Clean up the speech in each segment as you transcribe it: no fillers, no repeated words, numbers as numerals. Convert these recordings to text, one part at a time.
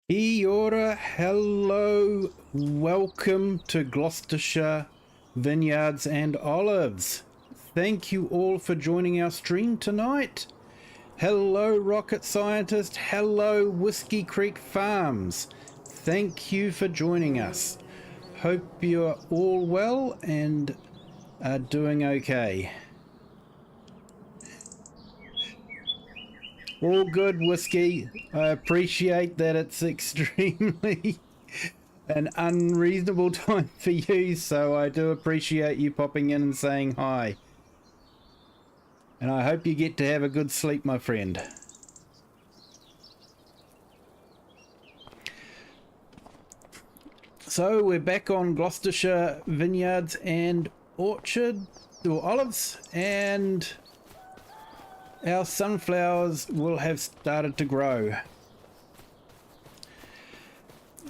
Kia ora, hello, welcome to Gloucestershire Vineyards and Olives. Thank you all for joining our stream tonight. Hello, Rocket Scientist. Hello, Whiskey Creek Farms. Thank you for joining us. Hope you're all well and are doing okay. All good, Whiskey. I appreciate that it's extremely an unreasonable time for you, so I do appreciate you popping in and saying hi. And I hope you get to have a good sleep, my friend. So we're back on Gloucestershire Vineyards and Orchard, or Olives, and our sunflowers will have started to grow.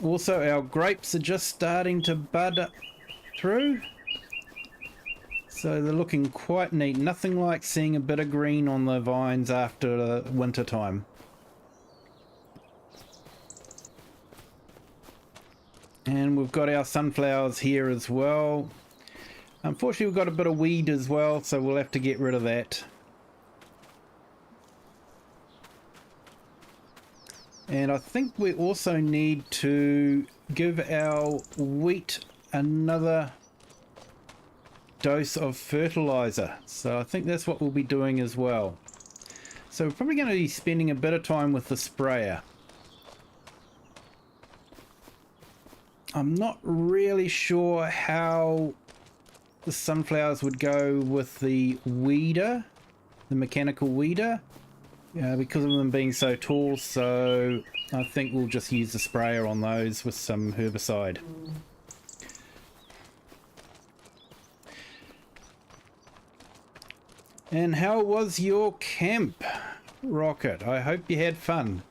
Also, our grapes are just starting to bud through. So they're looking quite neat. Nothing like seeing a bit of green on the vines after winter time. And we've got our sunflowers here as well. Unfortunately, we've got a bit of weed as well, so we'll have to get rid of that. And I think we also need to give our wheat another dose of fertilizer. So I think that's what we'll be doing as well. So we're probably going to be spending a bit of time with the sprayer. I'm not really sure how the sunflowers would go with the weeder, the mechanical weeder. Because of them being so tall, so I think we'll just use the sprayer on those with some herbicide. And how was your camp, Rocket? I hope you had fun.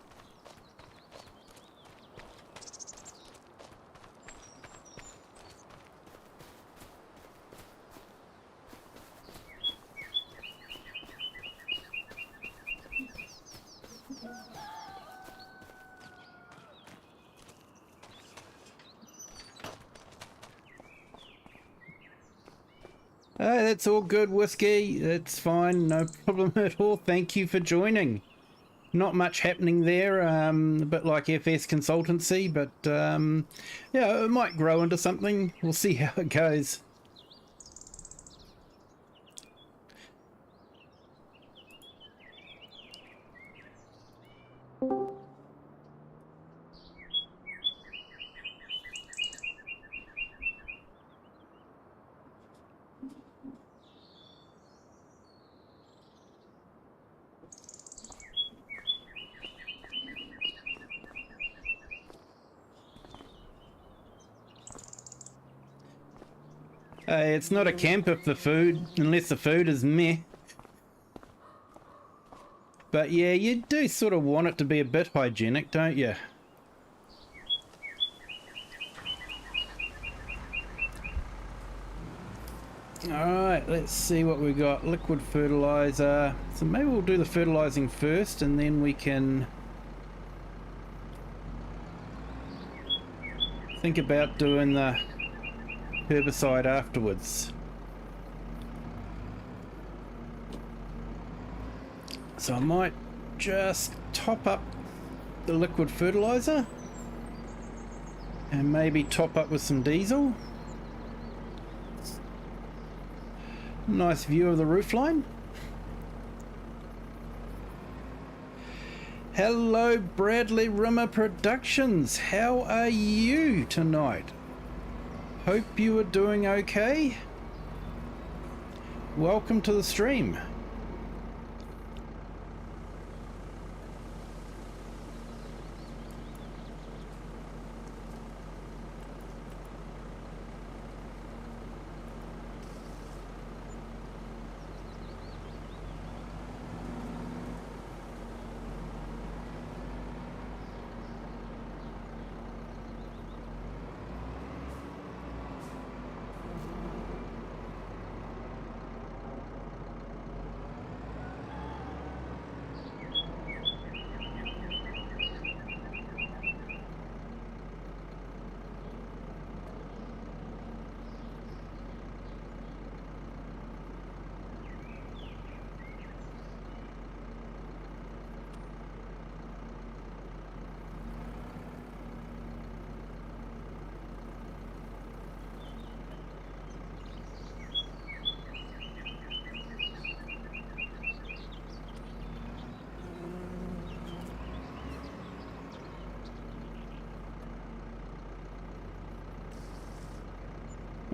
That's all good, Whiskey. It's fine, no problem at all. Thank you for joining. Not much happening there, a bit like FS Consultancy, but yeah, it might grow into something. We'll see how it goes. It's not a camp if the food, unless the food is meh. But yeah, you do sort of want it to be a bit hygienic, don't you? Alright, let's see what we got. Liquid fertilizer. So maybe we'll do the fertilizing first and then we can think about doing the herbicide afterwards. So I might just top up the liquid fertilizer and maybe top up with some diesel. Nice view of the roofline. Hello, Bradley Rimmer Productions. How are you tonight? Hope you are doing okay. Welcome to the stream.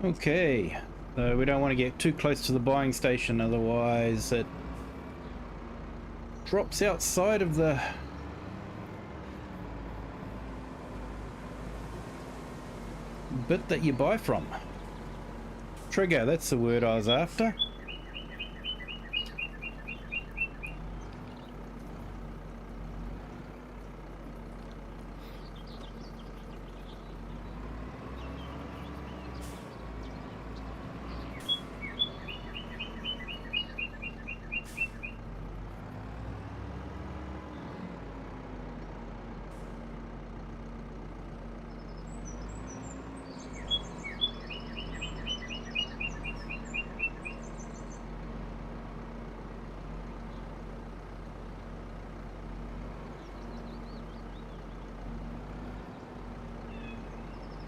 Okay, so we don't want to get too close to the buying station, otherwise it drops outside of the bit that you buy from. Trigger, that's the word I was after.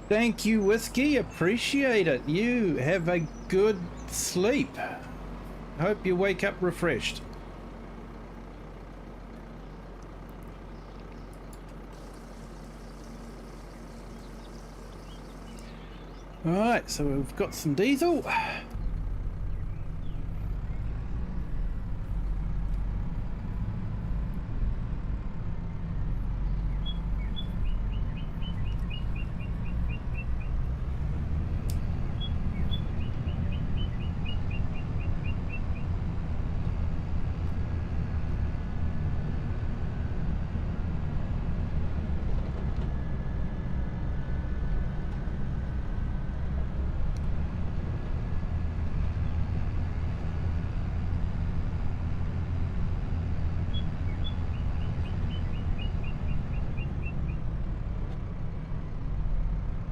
Thank you, Whiskey. Appreciate it. You have a good sleep. Hope you wake up refreshed. Alright, so we've got some diesel.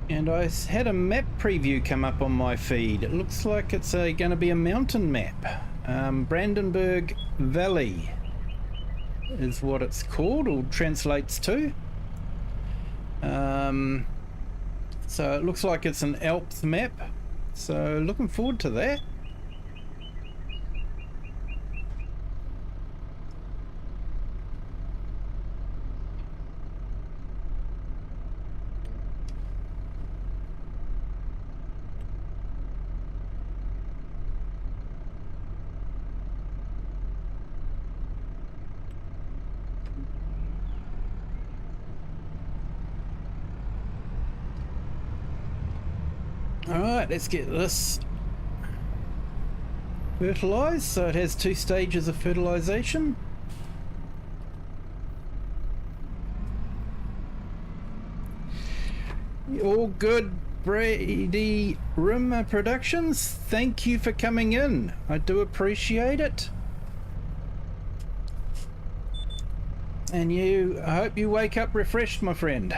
And I had a map preview come up on my feed. It looks like it's going to be a mountain map. Brandenburg Valley is what it's called, or translates to. So it looks like it's an Alps map. So looking forward to that. Alright, let's get this fertilized. So it has 2 stages of fertilization. All good, Brady Rim Productions. Thank you for coming in. I do appreciate it. And I hope you wake up refreshed, my friend.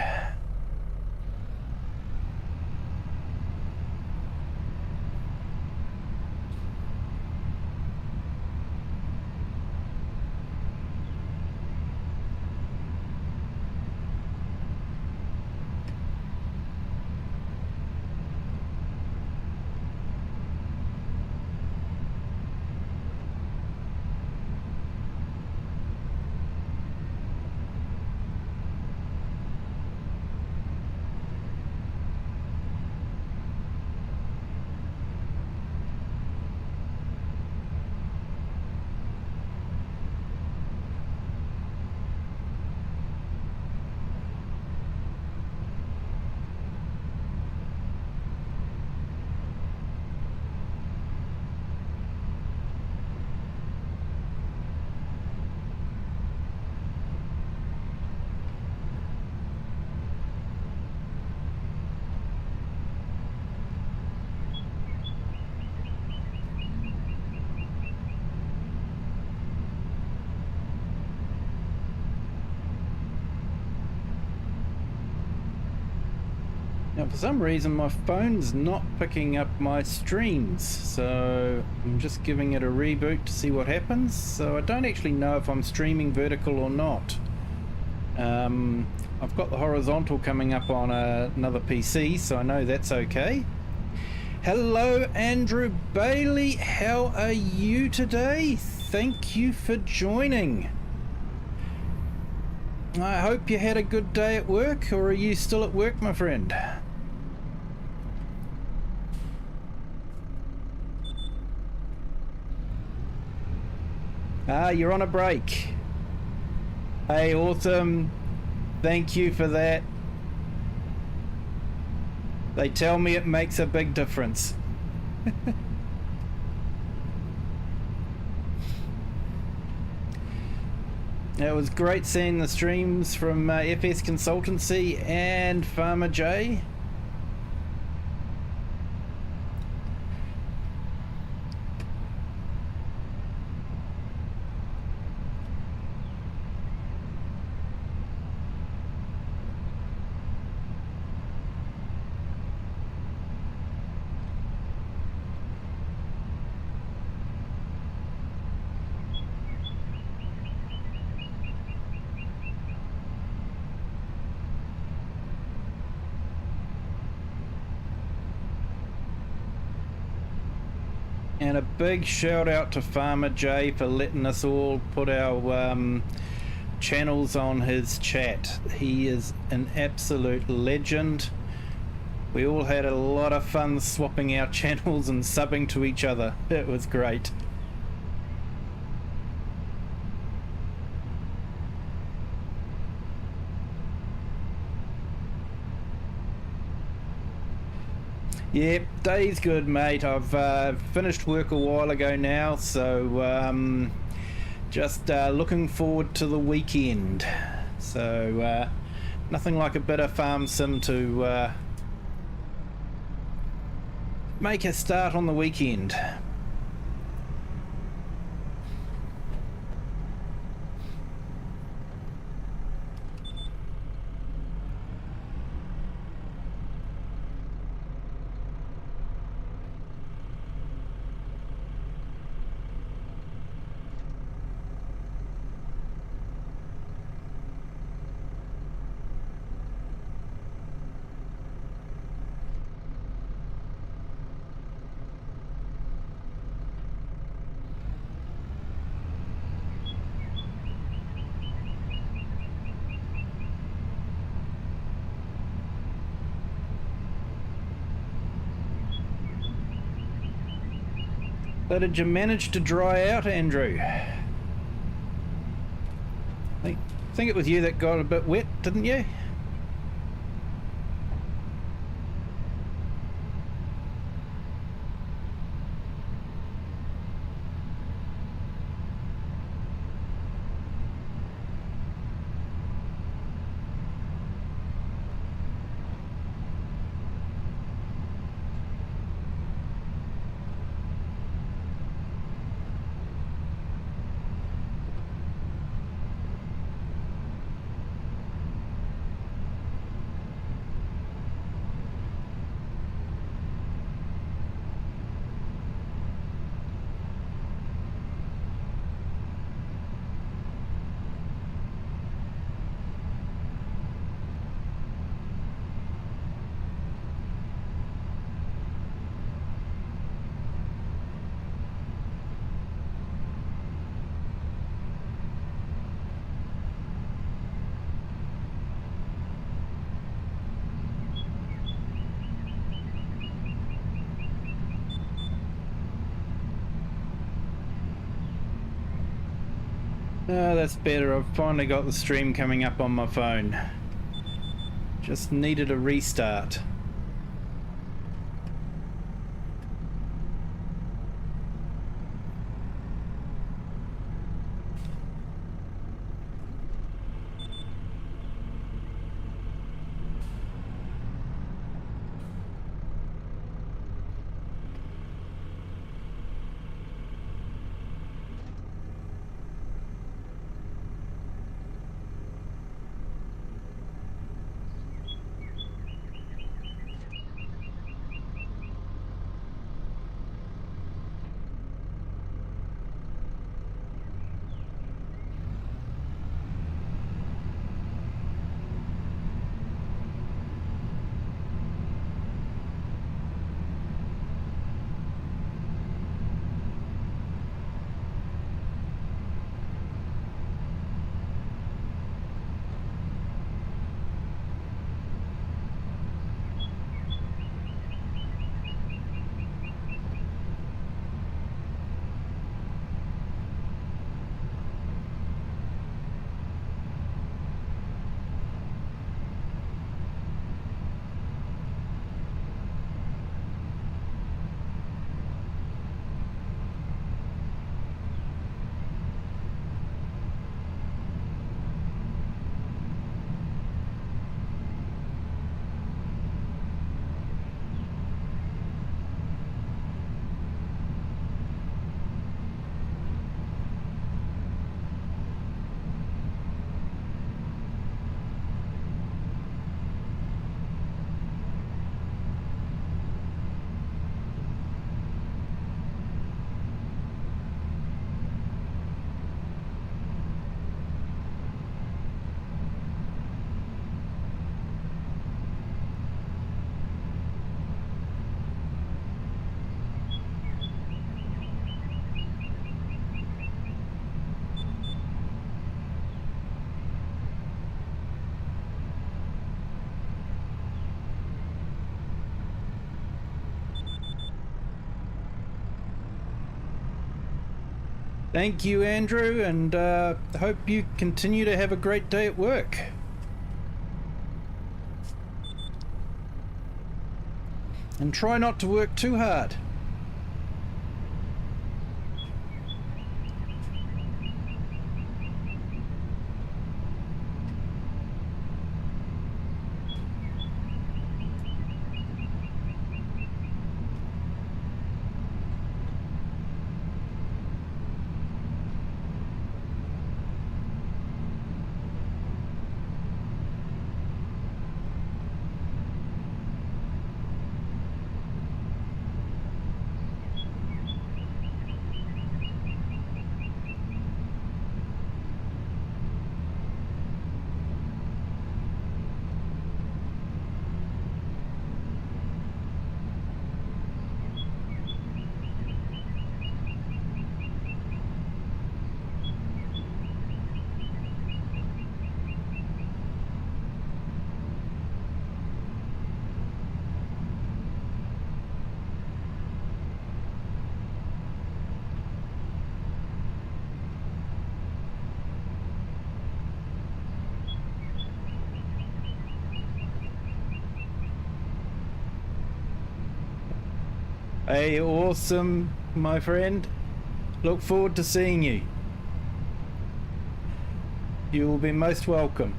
Now for some reason my phone's not picking up my streams, so I'm just giving it a reboot to see what happens. So I don't actually know if I'm streaming vertical or not. I've got the horizontal coming up on another PC, so I know that's okay. Hello Andrew Bailey, how are you today? Thank you for joining. I hope you had a good day at work, or are you still at work, my friend? Ah, you're on a break. Hey, awesome. Thank you for that. They tell me it makes a big difference. It was great seeing the streams from FS Consultancy and Farmer J. And a big shout out to Farmer J for letting us all put our channels on his chat. He is an absolute legend. We all had a lot of fun swapping our channels and subbing to each other. It was great. Yep, day's good, mate. I've finished work a while ago now, so just looking forward to the weekend. So nothing like a bit of farm sim to make a start on the weekend. So did you manage to dry out, Andrew? I think it was you that got a bit wet, didn't you? Oh, that's better. I've finally got the stream coming up on my phone. Just needed a restart. Thank you, Andrew, and hope you continue to have a great day at work. And try not to work too hard. Hey, awesome, my friend. Look forward to seeing you. You will be most welcome.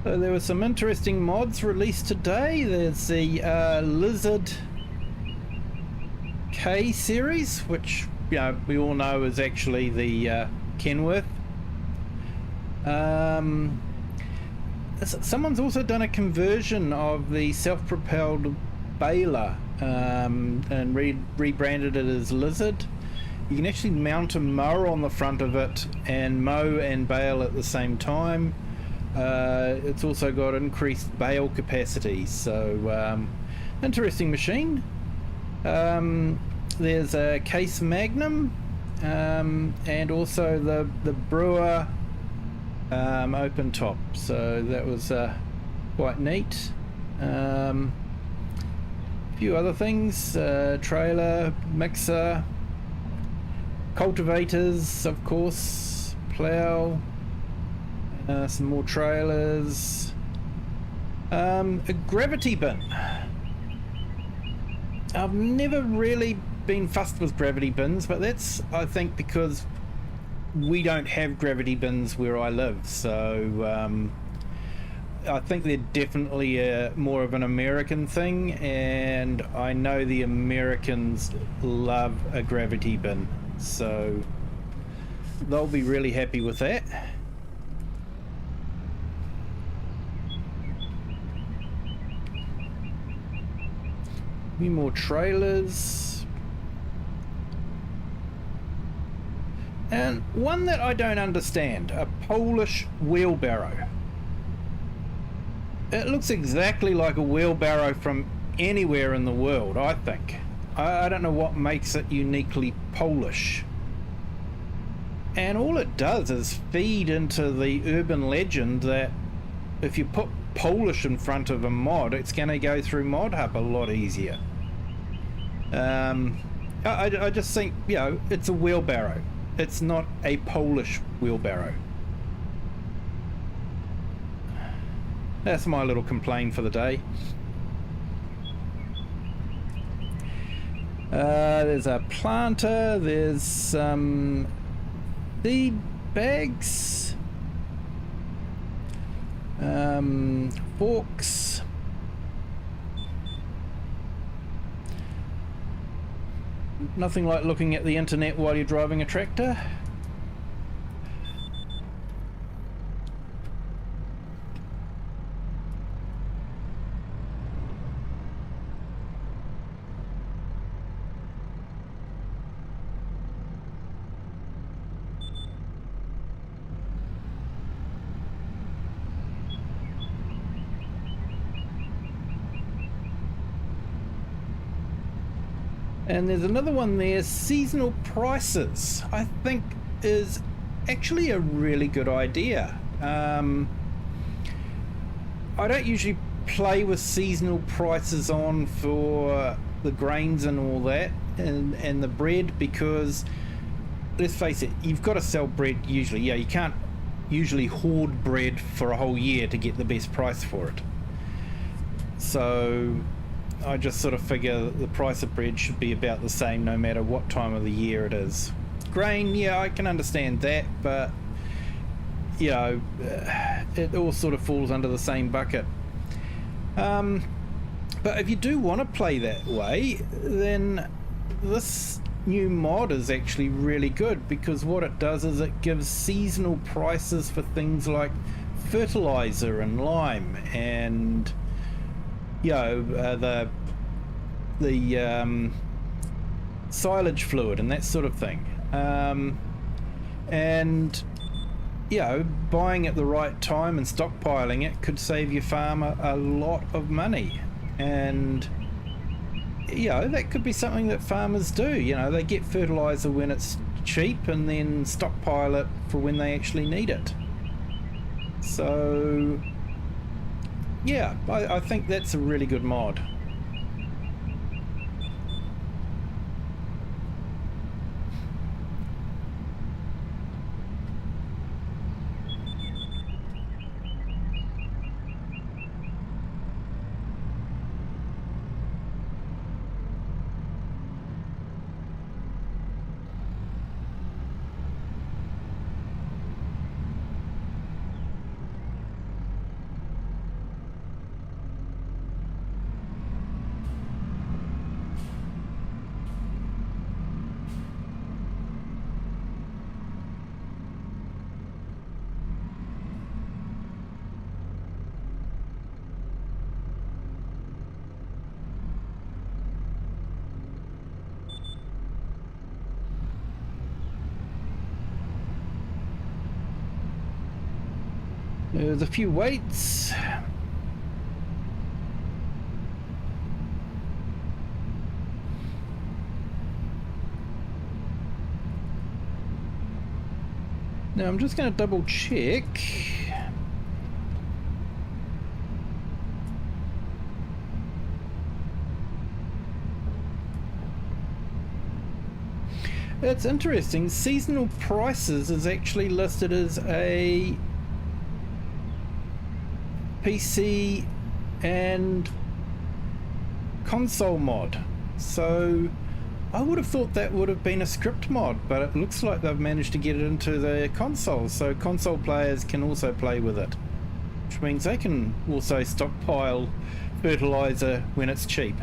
So there were some interesting mods released today. There's the Lizard K series, which we all know is actually the Kenworth. Someone's also done a conversion of the self-propelled baler and rebranded it as Lizard. You can actually mount a mower on the front of it and mow and bale at the same time. It's also got increased bale capacity, so interesting machine. There's a Case Magnum and also the Brewer open top, so that was quite neat. A few other things, trailer, mixer, cultivators, of course, plough, some more trailers, a gravity bin. I've never really been fussed with gravity bins, but that's, I think, because we don't have gravity bins where I live, so I think they're definitely more of an American thing, and I know the Americans love a gravity bin, so they'll be really happy with that. A few more trailers. And one that I don't understand, a Polish wheelbarrow. It looks exactly like a wheelbarrow from anywhere in the world, I think. I don't know what makes it uniquely Polish. And all it does is feed into the urban legend that if you put Polish in front of a mod, it's going to go through Mod Hub a lot easier. I just think, it's a wheelbarrow. It's not a Polish wheelbarrow. That's my little complaint for the day. There's a planter, there's some seed bags, forks, nothing like looking at the internet while you're driving a tractor. And there's another one there, seasonal prices. I think is actually a really good idea. I don't usually play with seasonal prices on for the grains and all that, and the bread, because let's face it, you've got to sell bread usually. Yeah, you can't usually hoard bread for a whole year to get the best price for it. So I just sort of figure the price of bread should be about the same no matter what time of the year it is. Grain, yeah, I can understand that, but you know, it all sort of falls under the same bucket. But if you do want to play that way, then this new mod is actually really good, because what it does is it gives seasonal prices for things like fertilizer and lime, and you know, the silage fluid and that sort of thing. And you know, buying at the right time and stockpiling it could save your farmer a lot of money. And you know, that could be something that farmers do. You know, they get fertilizer when it's cheap and then stockpile it for when they actually need it. So yeah, I think that's a really good mod. There's a few weights. Now I'm just going to double check. It's interesting, seasonal prices is actually listed as a PC and console mod, so I would have thought that would have been a script mod, but it looks like they've managed to get it into the console, so console players can also play with it, which means they can also stockpile fertilizer when it's cheap.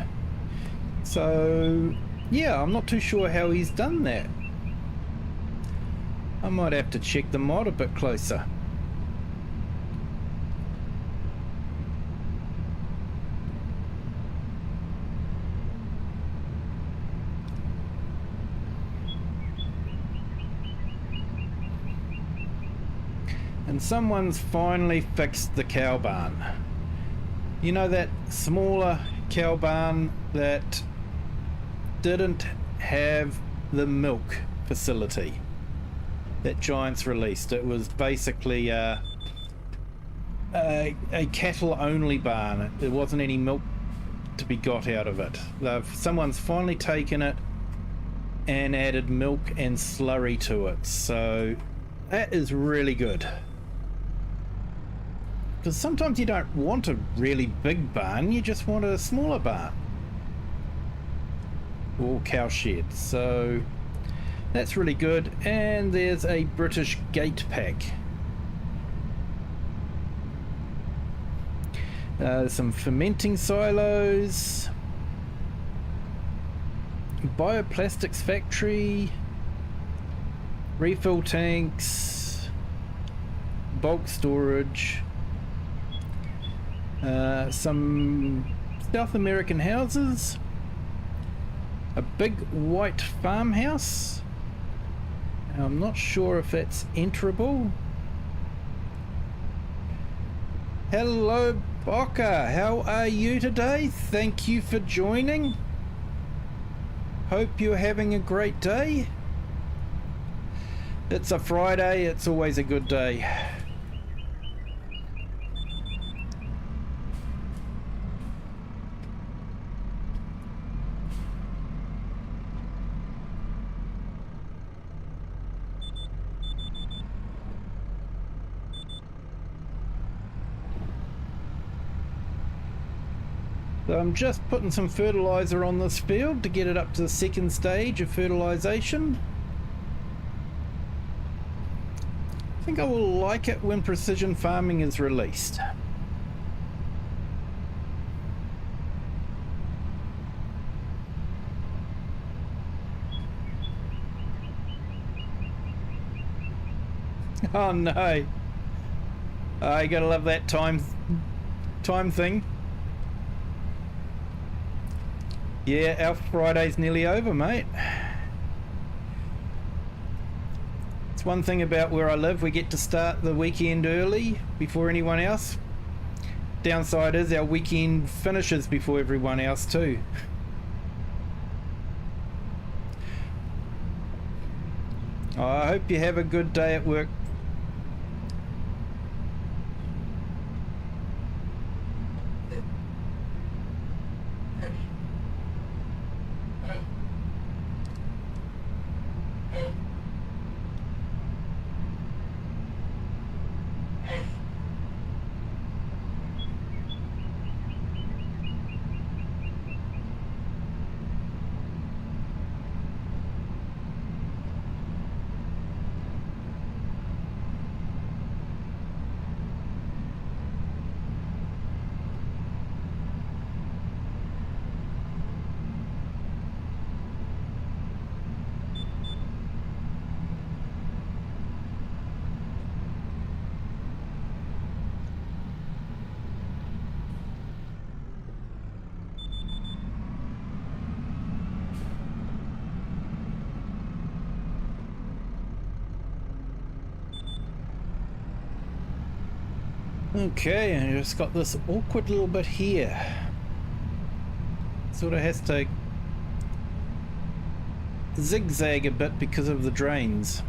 So yeah, I'm not too sure how he's done that. I might have to check the mod a bit closer. And someone's finally fixed the cow barn. You know, that smaller cow barn that didn't have the milk facility that Giants released? It was basically a cattle only barn. There wasn't any milk to be got out of it. Someone's finally taken it and added milk and slurry to it, so that is really good. Because sometimes you don't want a really big barn, you just want a smaller barn or cow shed, so that's really good. And there's a British gate pack. Some fermenting silos, bioplastics factory, refill tanks, bulk storage, some South American houses, a big white farmhouse. I'm not sure if that's enterable. Hello Boca, how are you today? Thank you for joining. Hope you're having a great day. It's a Friday, it's always a good day. So I'm just putting some fertilizer on this field to get it up to the second stage of fertilization. I think I will like it when precision farming is released. Oh no. You gotta love that time thing. Yeah, our Friday's nearly over, mate. It's one thing about where I live, we get to start the weekend early before anyone else. Downside is our weekend finishes before everyone else too. I hope you have a good day at work. Okay, and I just got this awkward little bit here. Sort of has to zigzag a bit because of the drains.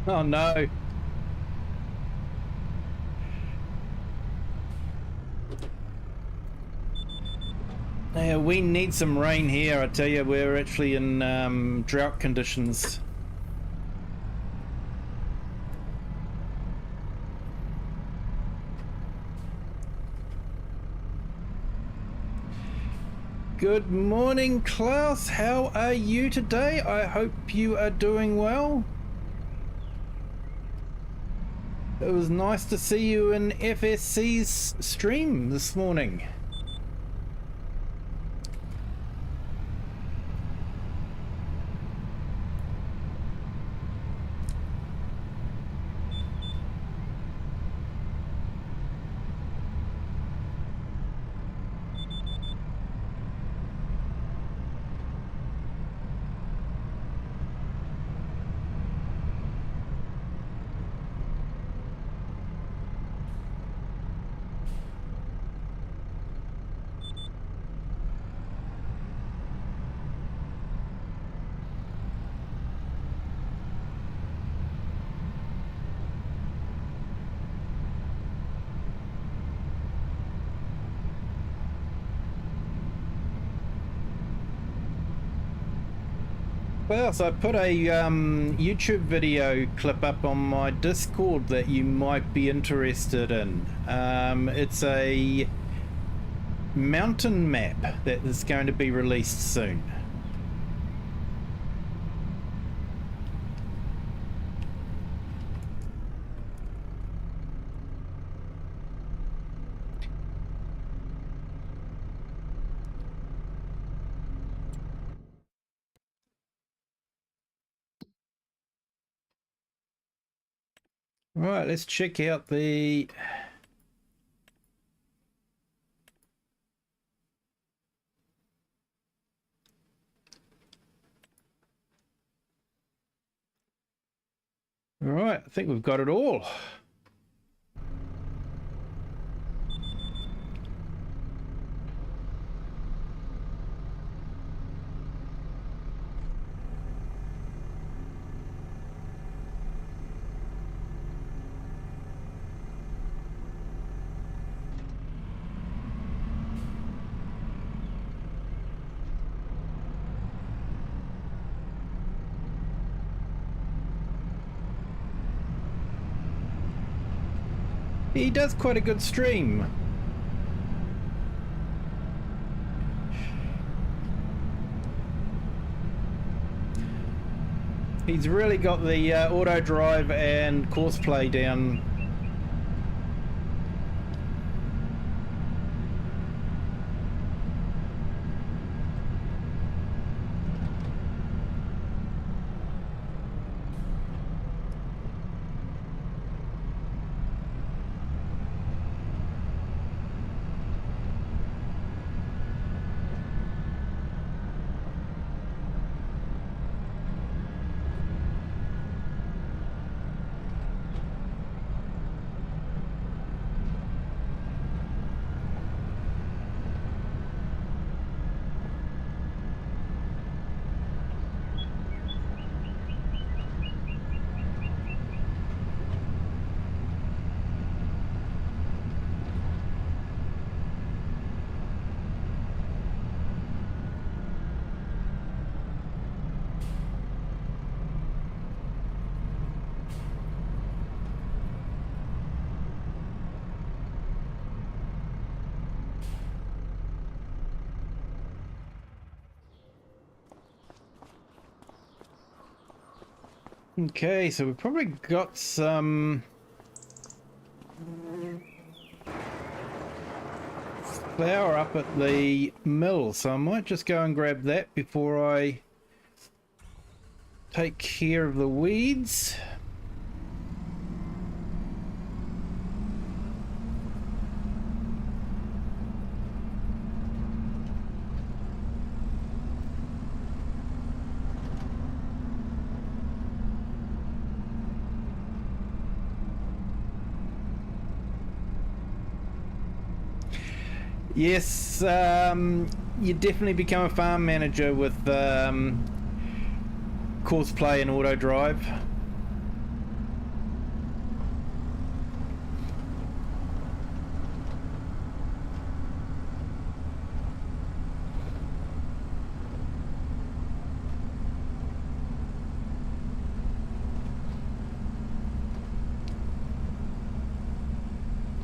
Oh no. Yeah, we need some rain here. I tell you, we're actually in drought conditions. Good morning, Klaus. How are you today? I hope you are doing well. It was nice to see you in FSC's stream this morning. Klaus, I put a YouTube video clip up on my Discord that you might be interested in. It's a mountain map that is going to be released soon. Right, let's check out the... All right, I think we've got it all. He does quite a good stream. He's really got the auto drive and course play down. Okay, so we've probably got some flour up at the mill, so I might just go and grab that before I take care of the weeds. Yes, you definitely become a farm manager with course play and auto drive.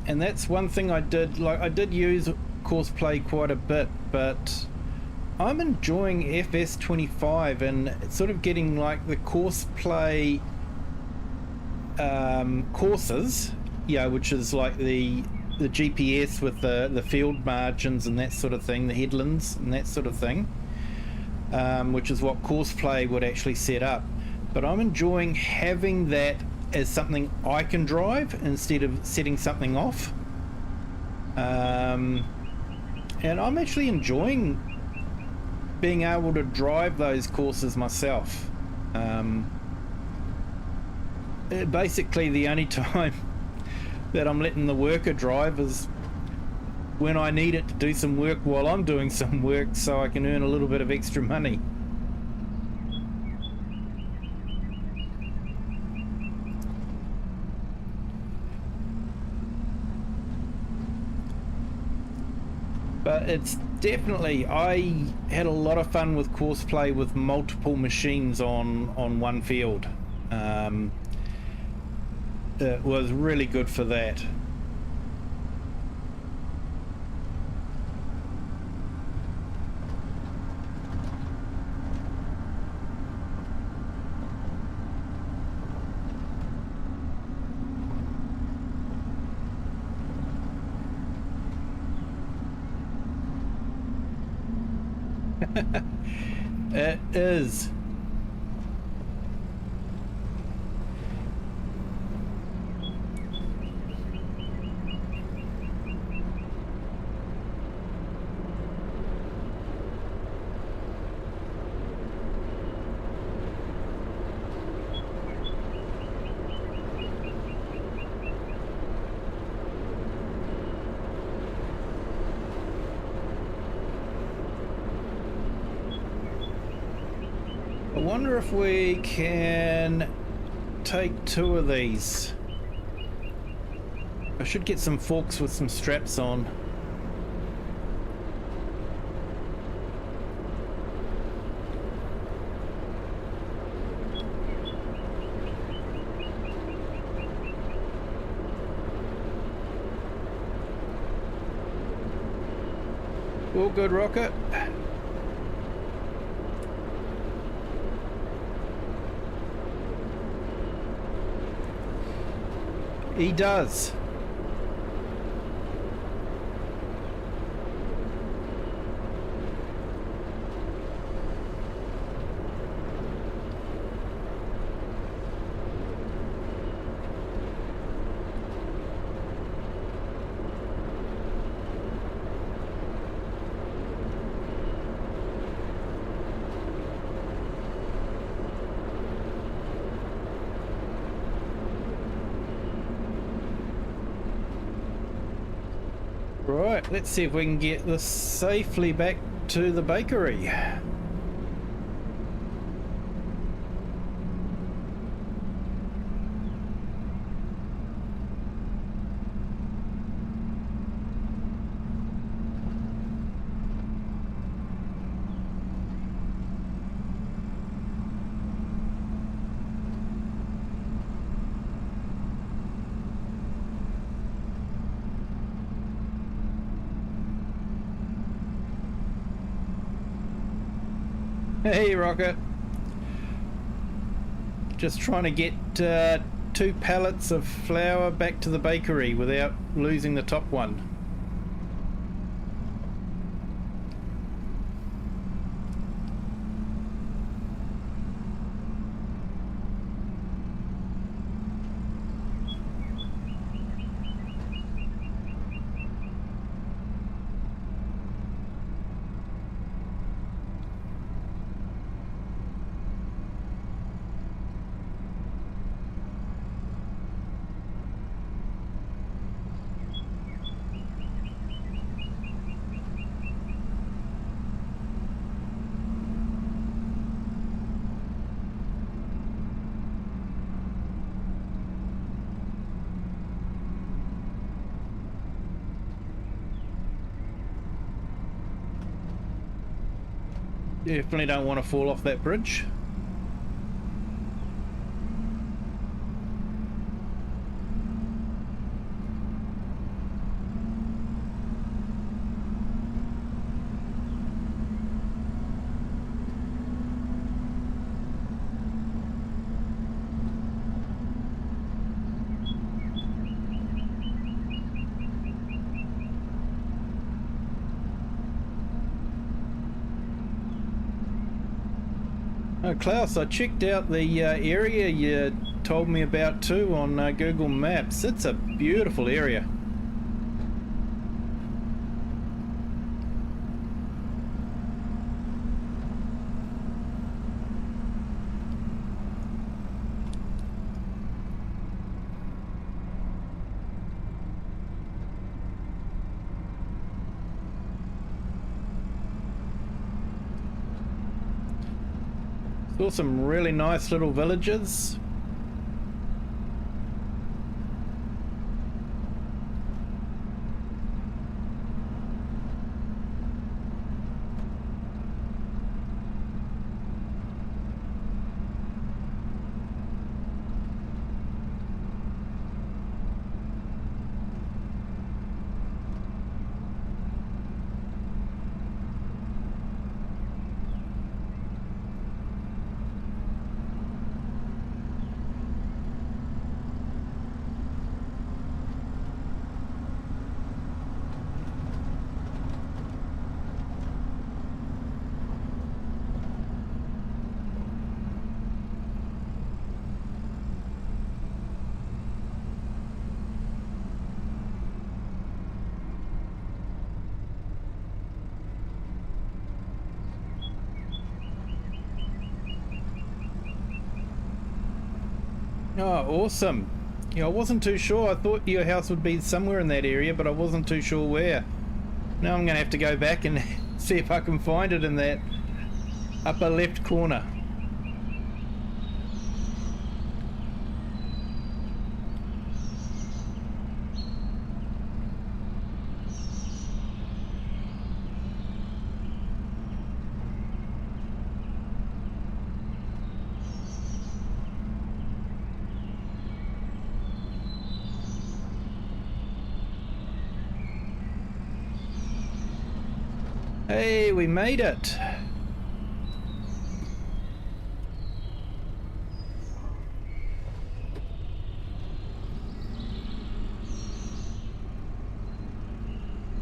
And that's one thing I did, like I did use course play quite a bit, but I'm enjoying FS25 and it's sort of getting like the course play courses, yeah, which is like the GPS with the field margins and that sort of thing, the headlands and that sort of thing, which is what course play would actually set up. But I'm enjoying having that as something I can drive instead of setting something off. And I'm actually enjoying being able to drive those courses myself. Basically the only time that I'm letting the worker drive is when I need it to do some work while I'm doing some work, so I can earn a little bit of extra money. But Definitely. I had a lot of fun with course play with multiple machines on one field. It was really good for that. It is. I wonder if we can take two of these. I should get some forks with some straps on. All good, Rocket. He does. Right, let's see if we can get this safely back to the bakery. Hey, Rocket. Just trying to get 2 pallets of flour back to the bakery without losing the top one. Definitely don't want to fall off that bridge. Oh, Klaus, I checked out the area you told me about too on Google Maps. It's a beautiful area. Saw some really nice little villages. Oh, awesome. Yeah, I wasn't too sure. I thought your house would be somewhere in that area, but I wasn't too sure where. Now I'm going to have to go back and see if I can find it in that upper left corner. Hey, we made it.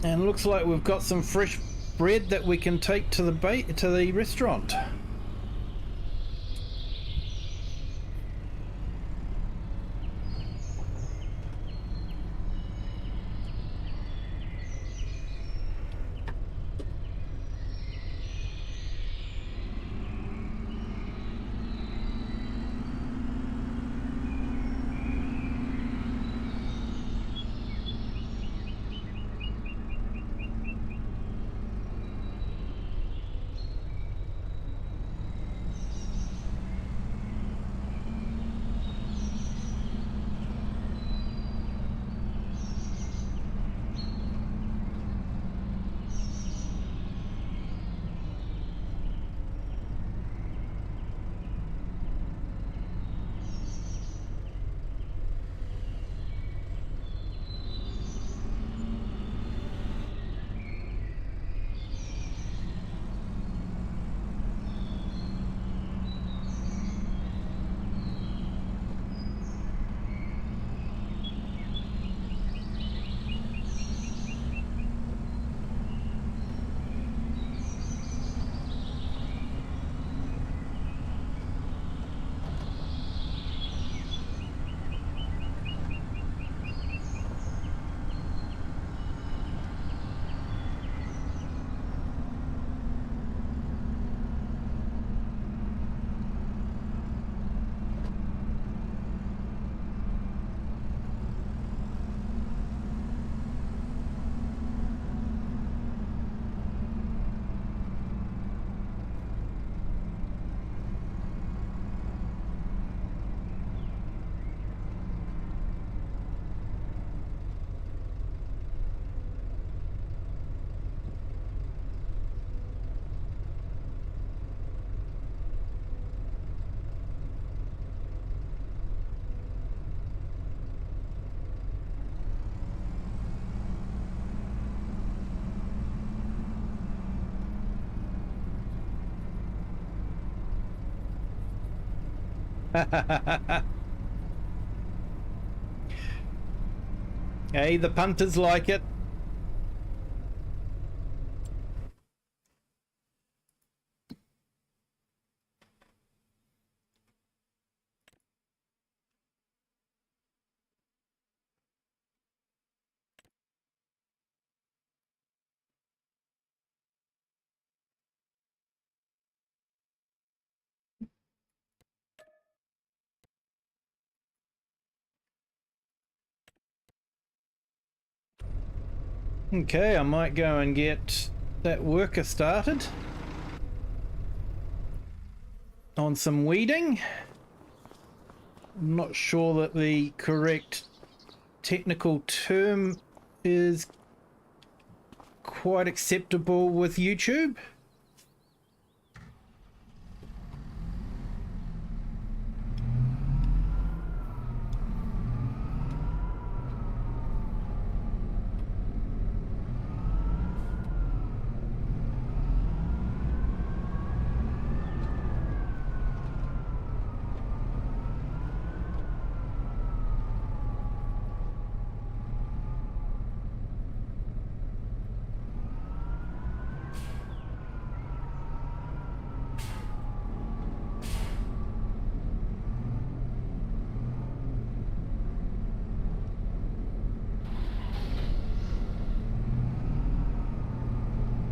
And looks like we've got some fresh bread that we can take to the restaurant. Hey, the punters like it. Okay, I might go and get that worker started on some weeding. I'm not sure that the correct technical term is quite acceptable with YouTube.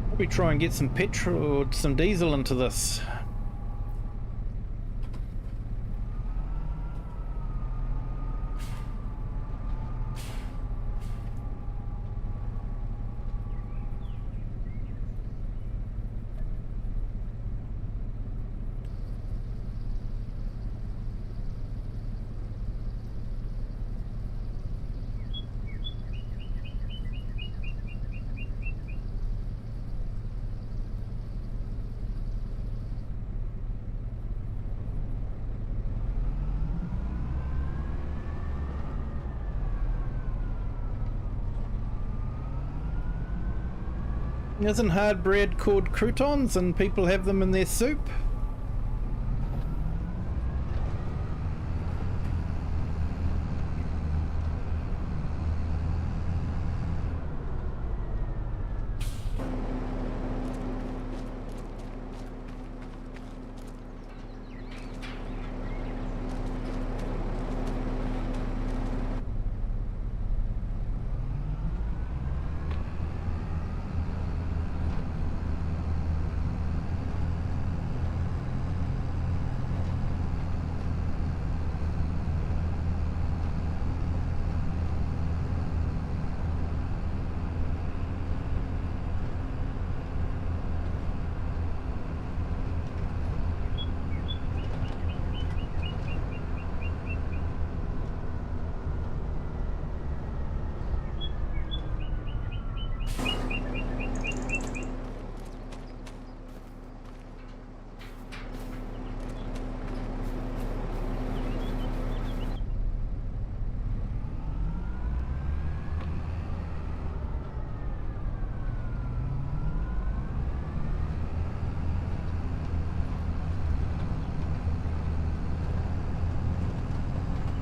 Probably try and get some petrol or some diesel into this. Isn't hard bread called croutons and people have them in their soup?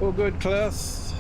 All good, Klaus.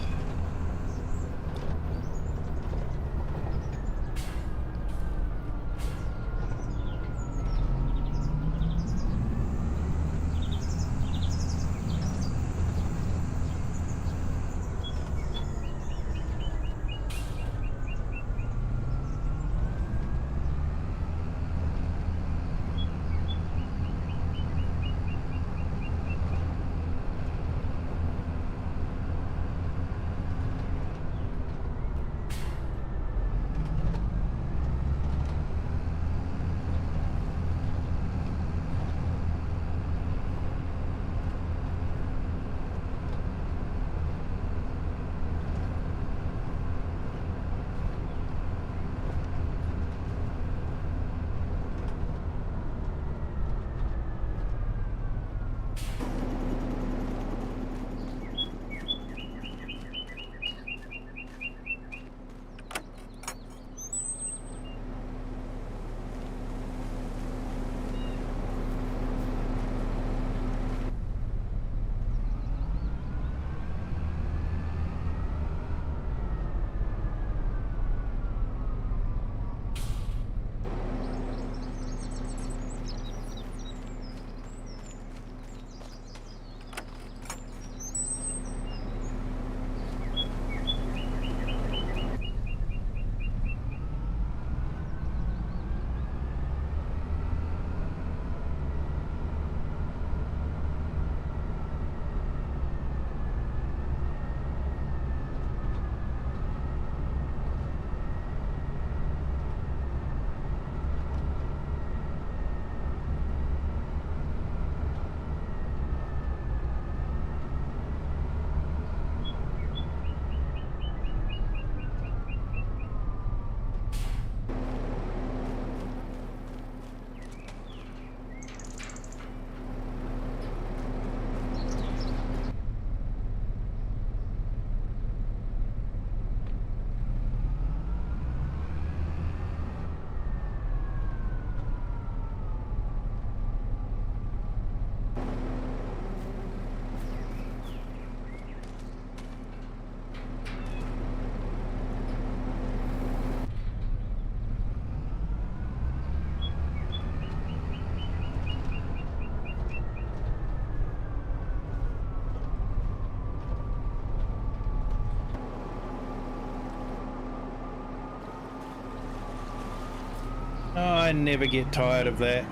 Oh, I never get tired of that.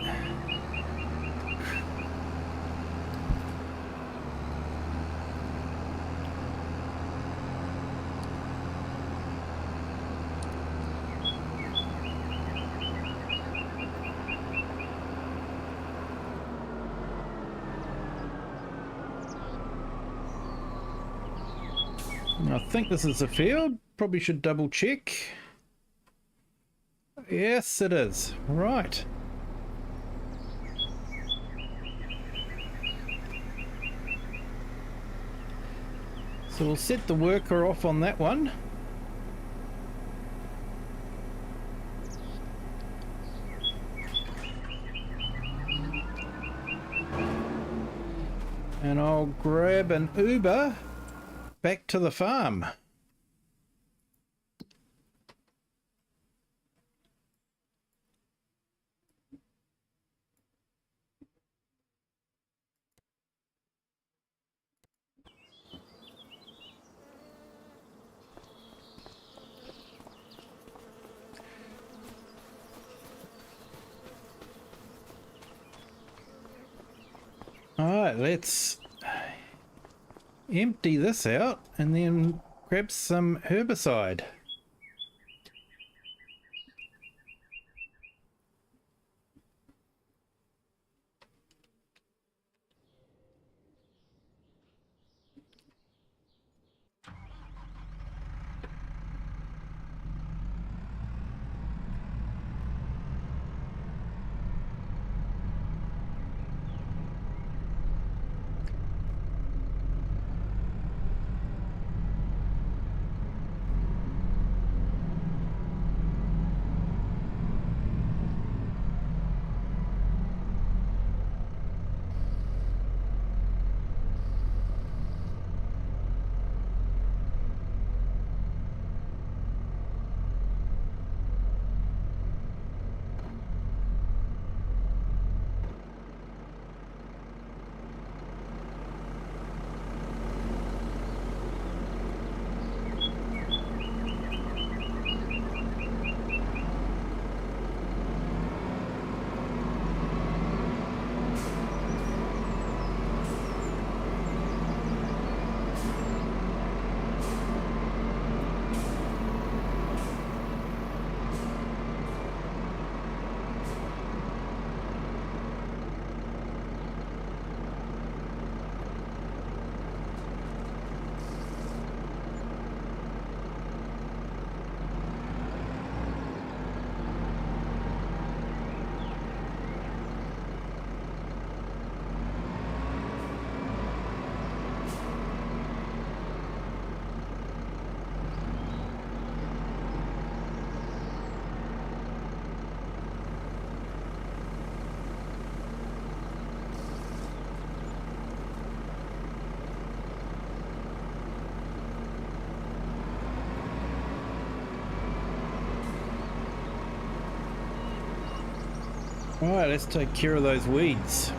I think this is the field. Probably should double check. Yes, it is. Right. So we'll set the worker off on that one. and I'll grab an Uber back to the farm. Alright, let's empty this out and then grab some herbicide. Alright, let's take care of those weeds.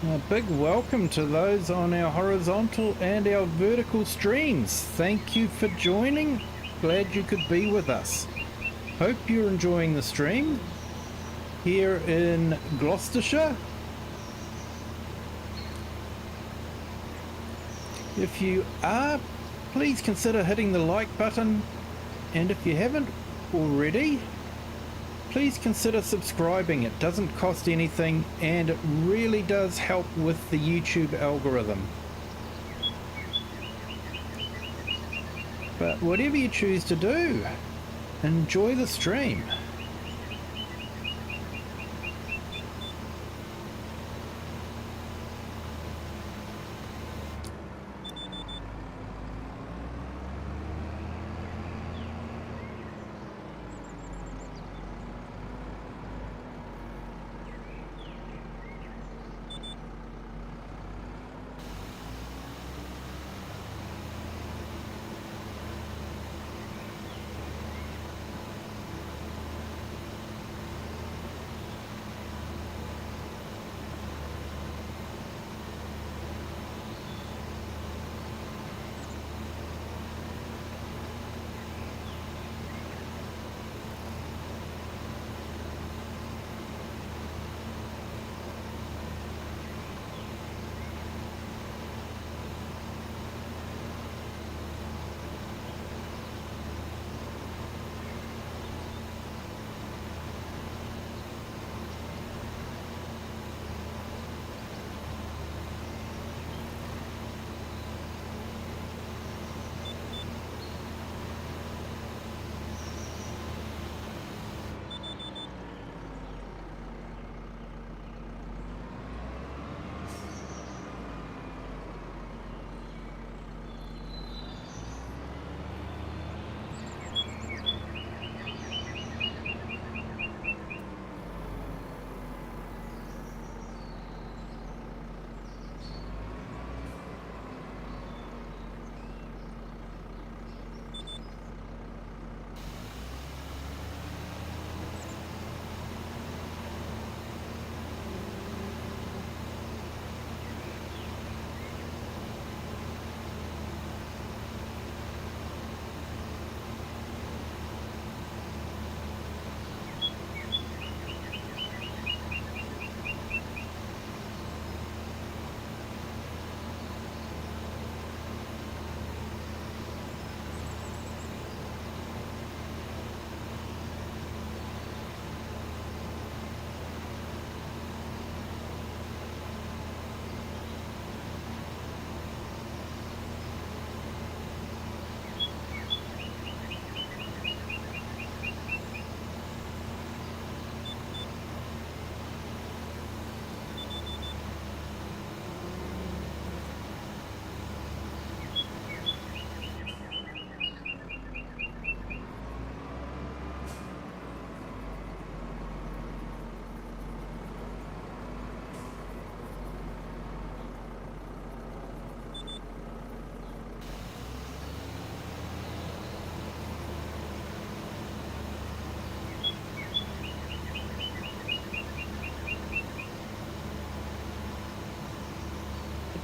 A big welcome to those on our horizontal and our vertical streams. Thank you for joining. Glad you could be with us. Hope you're enjoying the stream here in Gloucestershire. If you are, please consider hitting the like button, and if you haven't already, please consider subscribing. It doesn't cost anything and it really does help with the YouTube algorithm. But whatever you choose to do, enjoy the stream.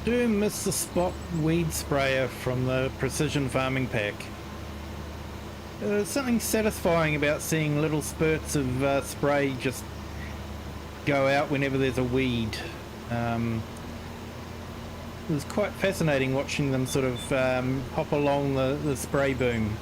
Do miss the spot weed sprayer from the precision farming pack. There's something satisfying about seeing little spurts of spray just go out whenever there's a weed. It was quite fascinating watching them sort of hop along the spray boom.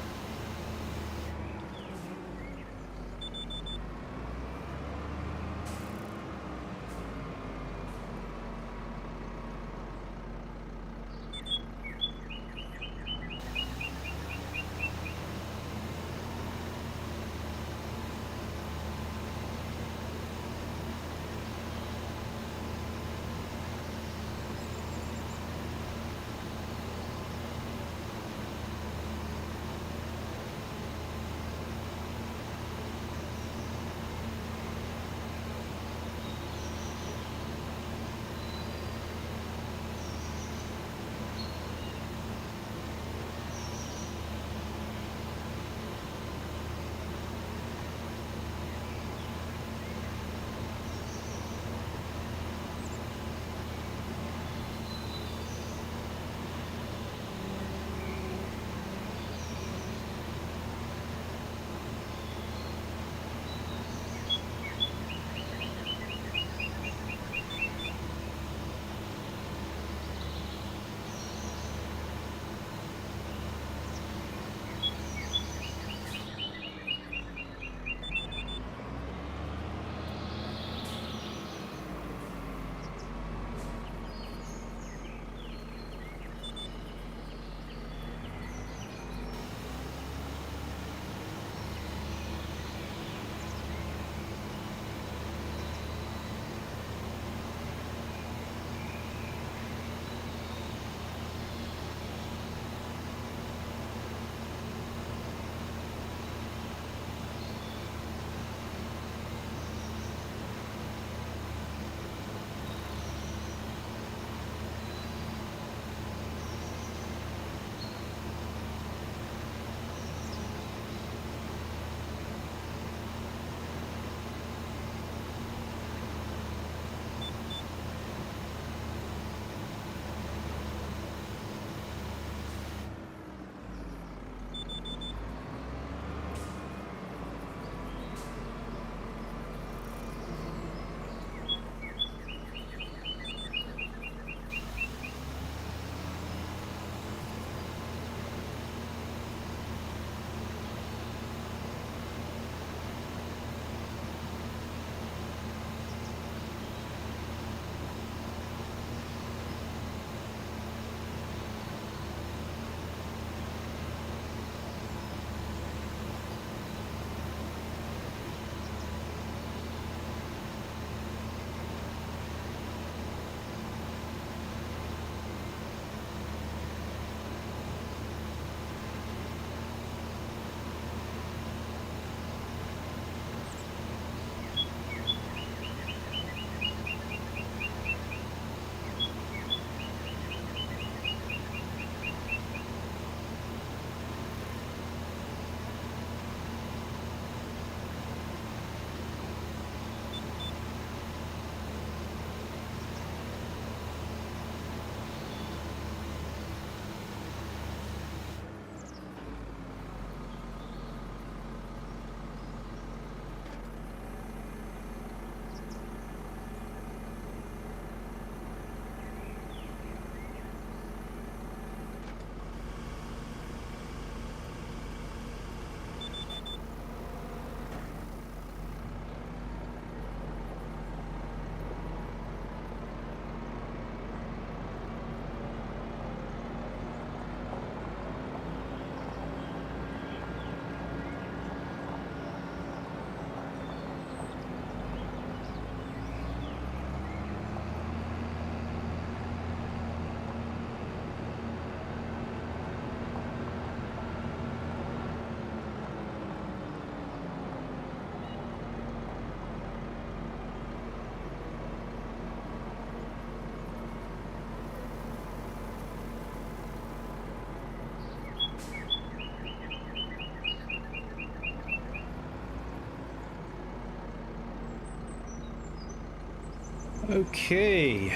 Okay.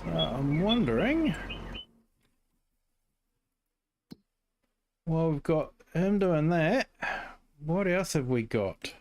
So I'm wondering, while we've got him doing that, what else have we got?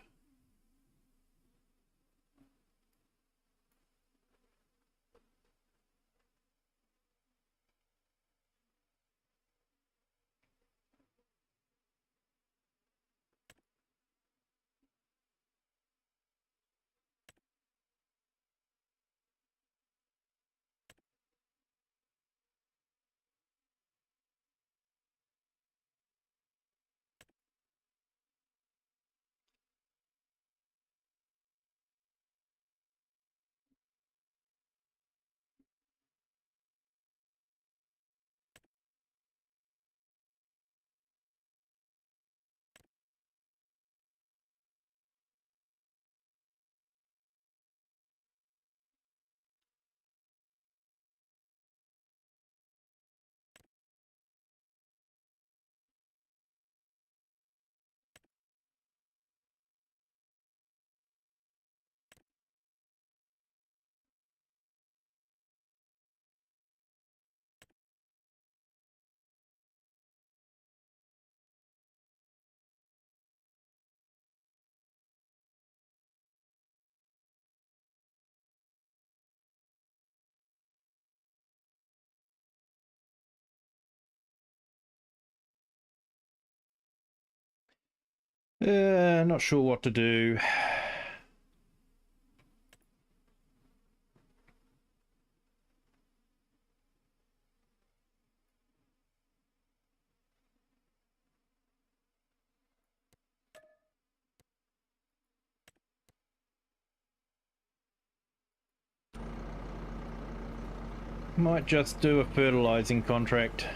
Not sure what to do. Might just do a fertilizing contract.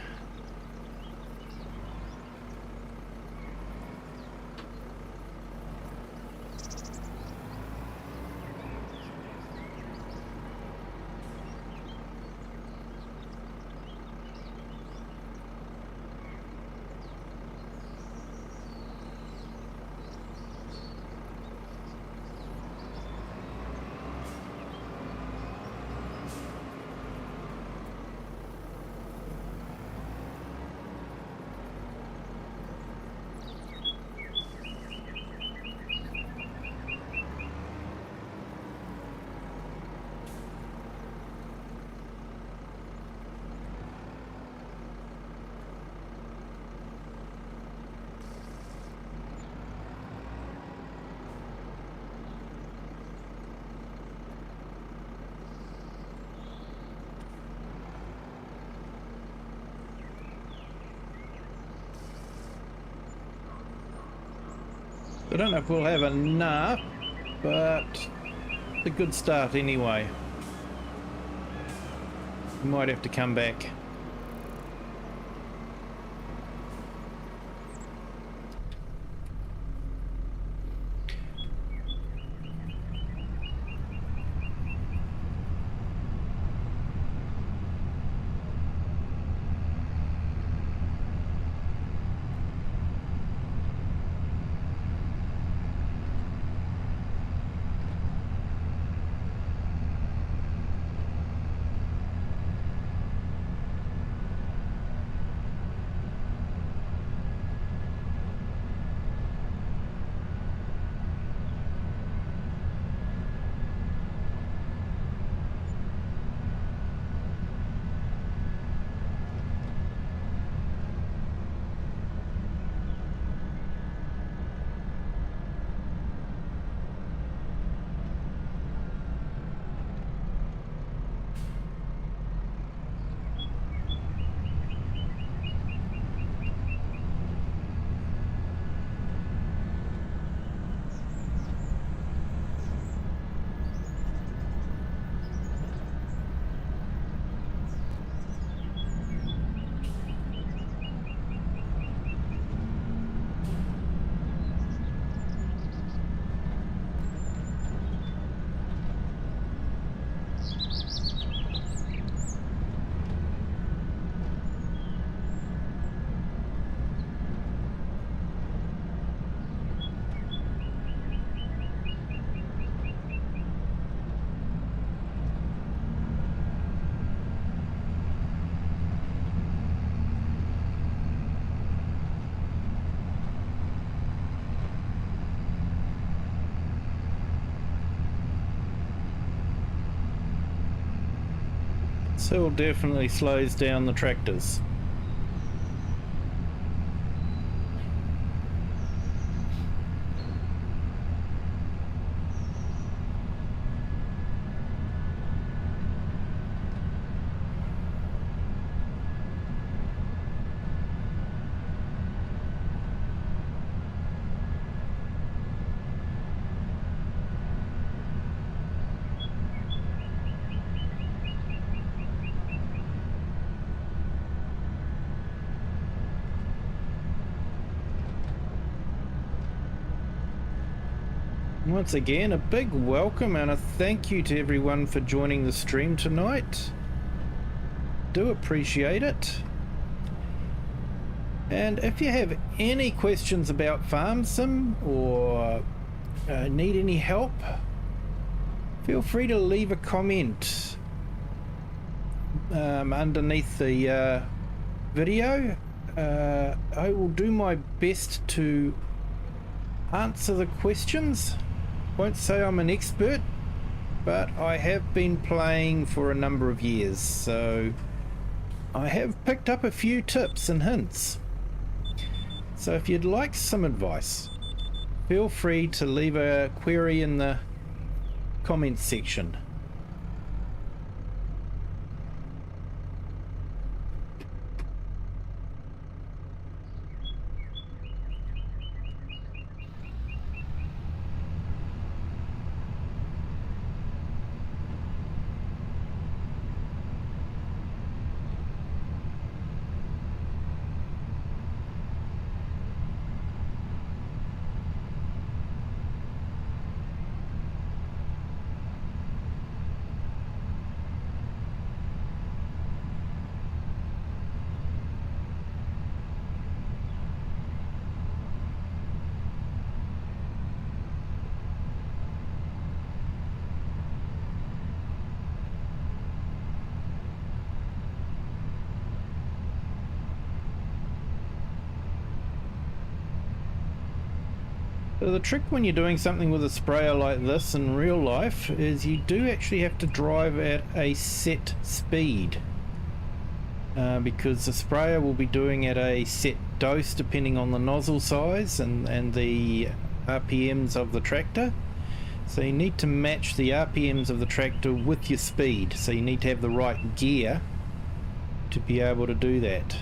I don't know if we'll have enough, but it's a good start anyway. We might have to come back. So it definitely slows down the tractors. Once again, a big welcome and a thank you to everyone for joining the stream tonight. Do appreciate it. And if you have any questions about Farm Sim or need any help, feel free to leave a comment underneath the video. I will do my best to answer the questions. Won't say I'm an expert, but I have been playing for a number of years, so I have picked up a few tips and hints. So if you'd like some advice, feel free to leave a query in the comments section. So the trick when you're doing something with a sprayer like this in real life is you do actually have to drive at a set speed, because the sprayer will be doing at a set dose depending on the nozzle size and the RPMs of the tractor. So you need to match the RPMs of the tractor with your speed, so you need to have the right gear to be able to do that.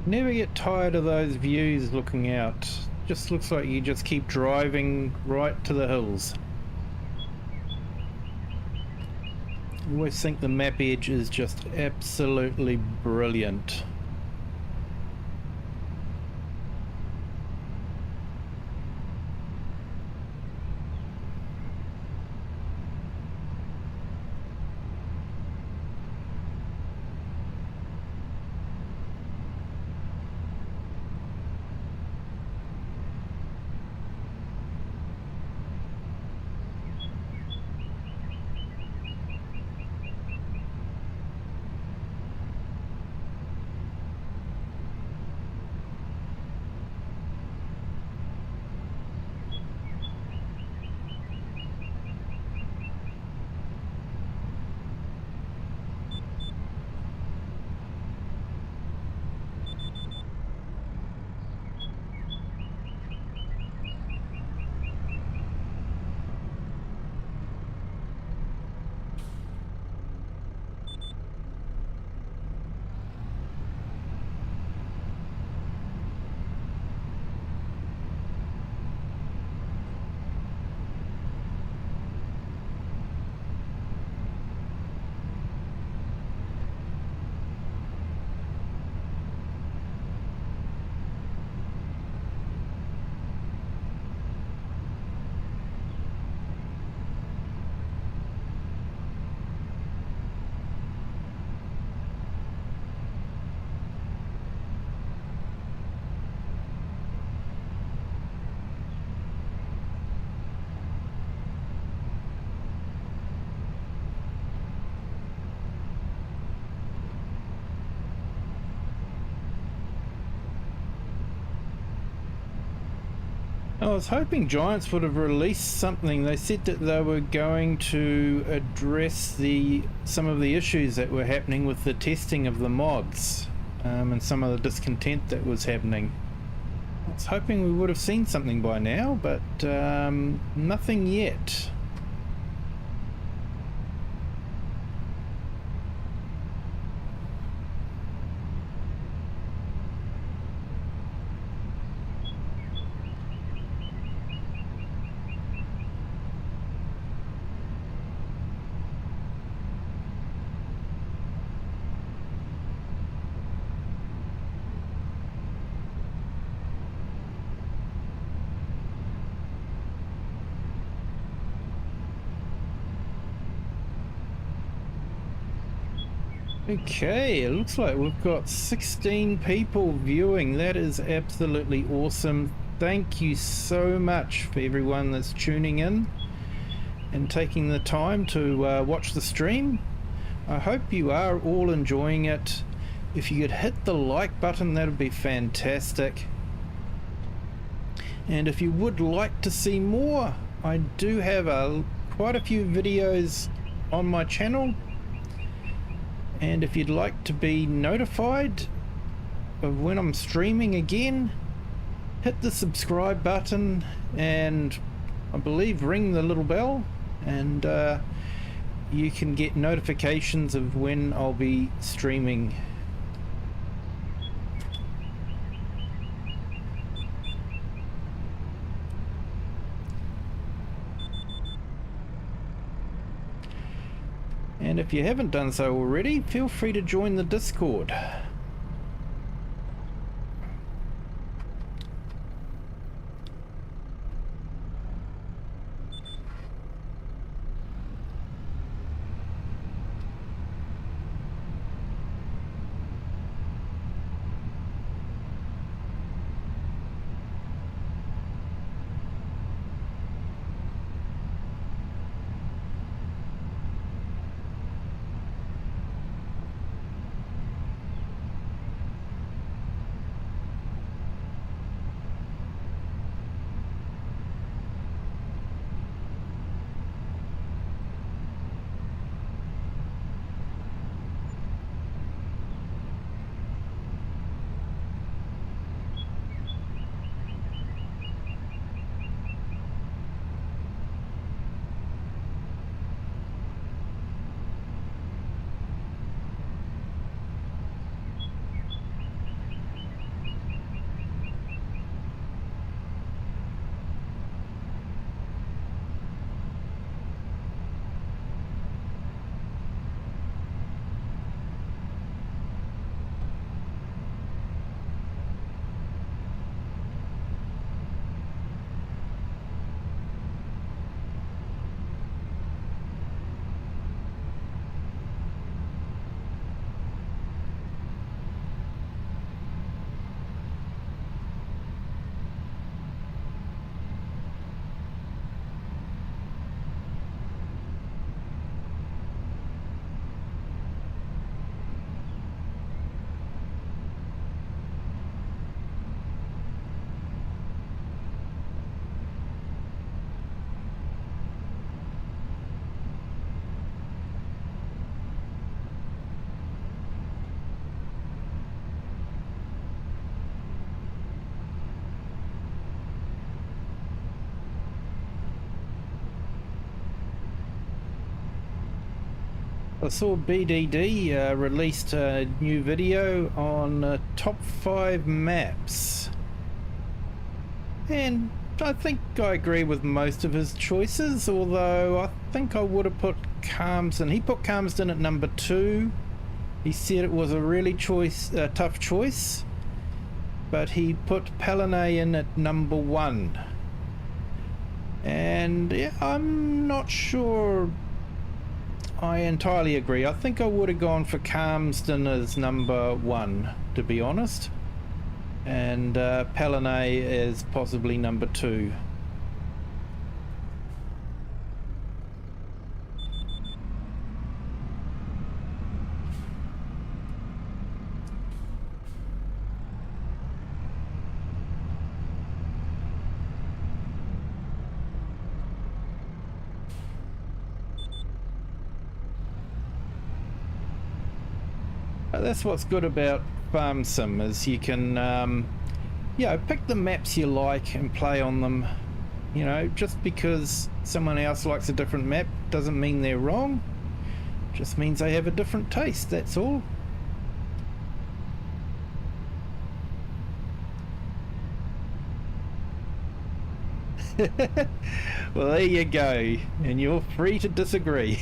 Never get tired of those views looking out. Just looks like you just keep driving right to the hills. I always think the map edge is just absolutely brilliant. I was hoping Giants would have released something. They said that they were going to address some of the issues that were happening with the testing of the mods, and some of the discontent that was happening. I was hoping we would have seen something by now, but nothing yet. Okay, it looks like we've got 16 people viewing. That is absolutely awesome. Thank you so much for everyone that's tuning in and taking the time to watch the stream. I hope you are all enjoying it. If you could hit the like button, that would be fantastic. And if you would like to see more, I do have quite a few videos on my channel. And if you'd like to be notified of when I'm streaming again, hit the subscribe button and I believe ring the little bell, and you can get notifications of when I'll be streaming. And if you haven't done so already, feel free to join the Discord. I saw BDD released a new video on top 5 maps, and I think I agree with most of his choices, although I think I would have put Calmsden. He put Calmsden at number 2. He said it was a really tough choice, but he put Palanay in at number 1. And yeah, I'm not sure I entirely agree. I think I would have gone for Calmsden as number 1, to be honest, and Palanay is possibly number 2. That's what's good about Farm Sim, is you can pick the maps you like and play on them. You know, just because someone else likes a different map doesn't mean they're wrong, just means they have a different taste, that's all. Well, there you go, and you're free to disagree.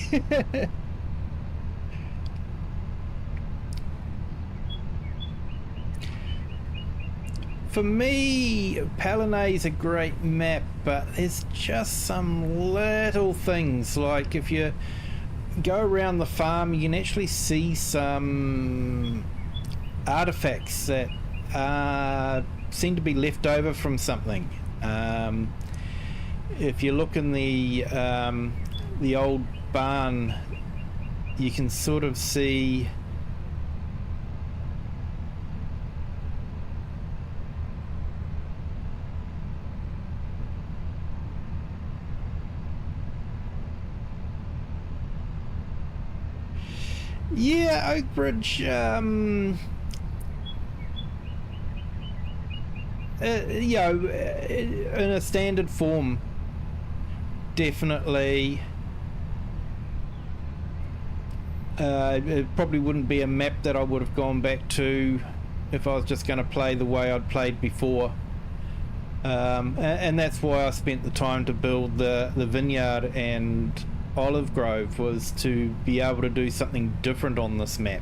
For me, Palanay's a great map, but there's just some little things, like if you go around the farm you can actually see some artifacts that seem to be left over from something. If you look in the old barn, you can sort of see Oakbridge, in a standard form, definitely. It probably wouldn't be a map that I would have gone back to if I was just going to play the way I'd played before. And that's why I spent the time to build the vineyard and olive grove, was to be able to do something different on this map.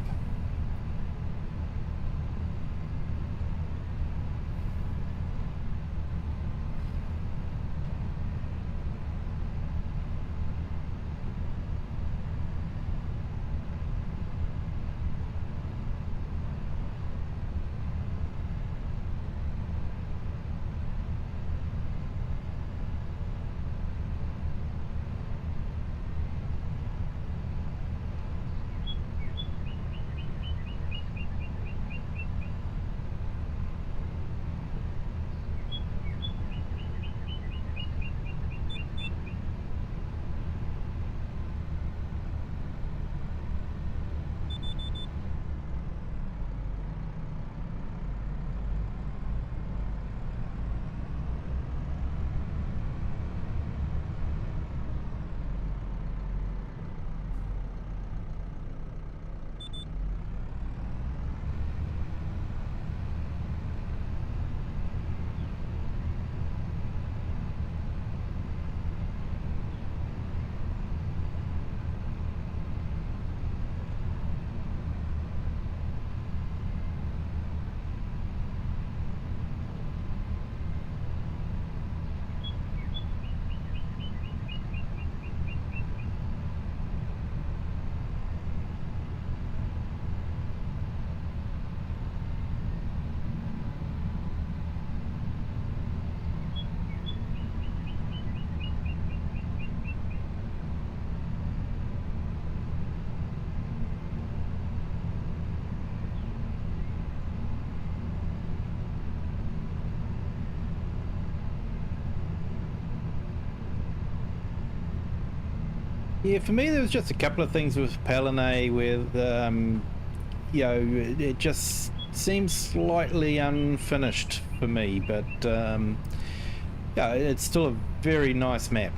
Yeah, for me there was just a couple of things with Palanay with, it just seems slightly unfinished for me, but yeah, it's still a very nice map.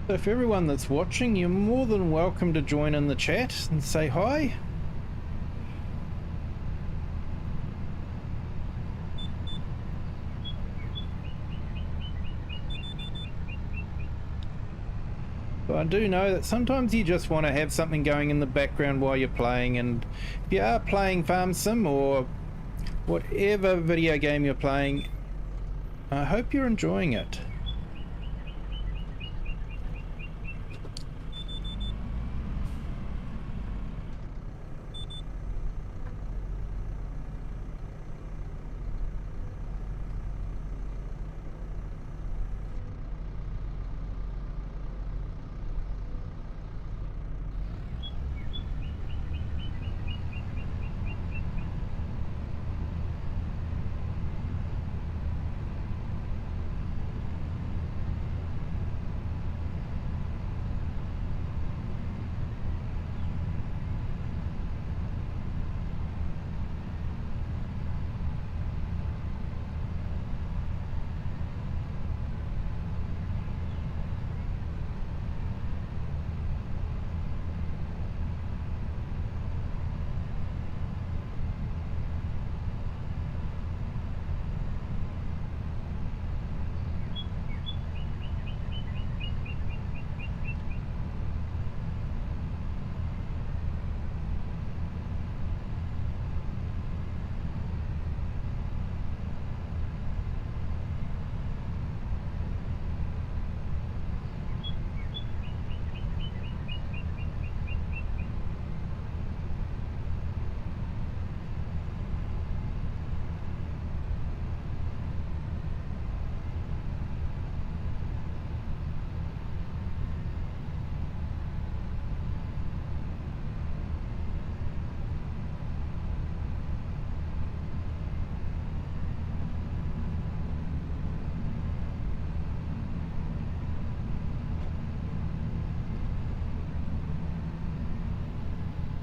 So for everyone that's watching, you're more than welcome to join in the chat and say hi. But I do know that sometimes you just want to have something going in the background while you're playing, and if you are playing Farm Sim or whatever video game you're playing, I hope you're enjoying it.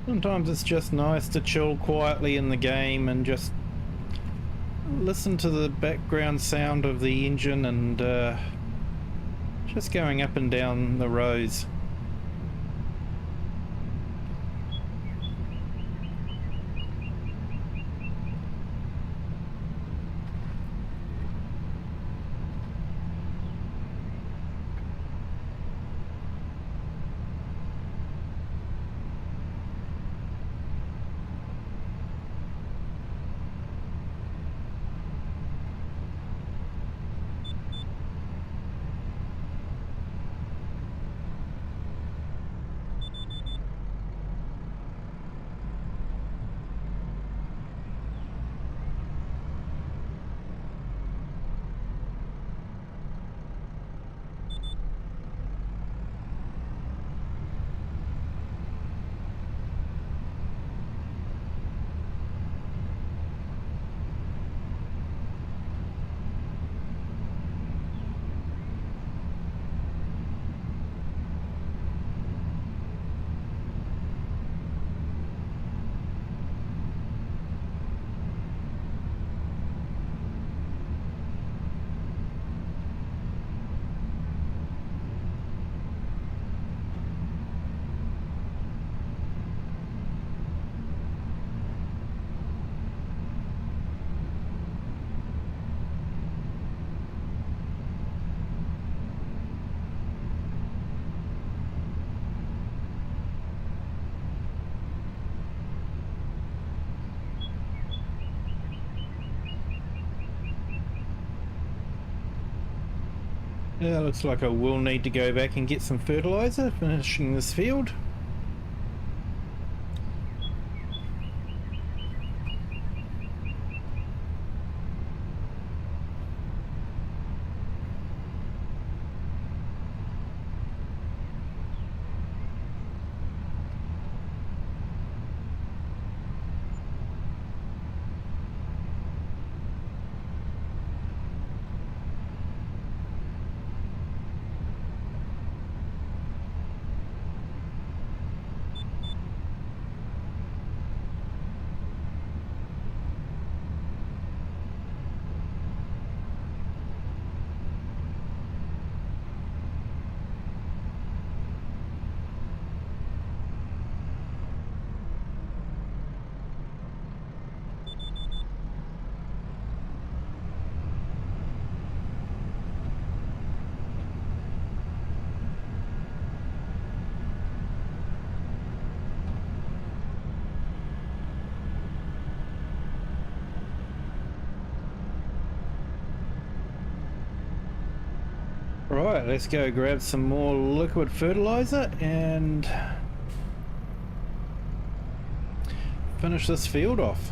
Sometimes it's just nice to chill quietly in the game and just listen to the background sound of the engine and just going up and down the rows. Yeah, looks like I will need to go back and get some fertilizer finishing this field. Right, let's go grab some more liquid fertilizer and finish this field off.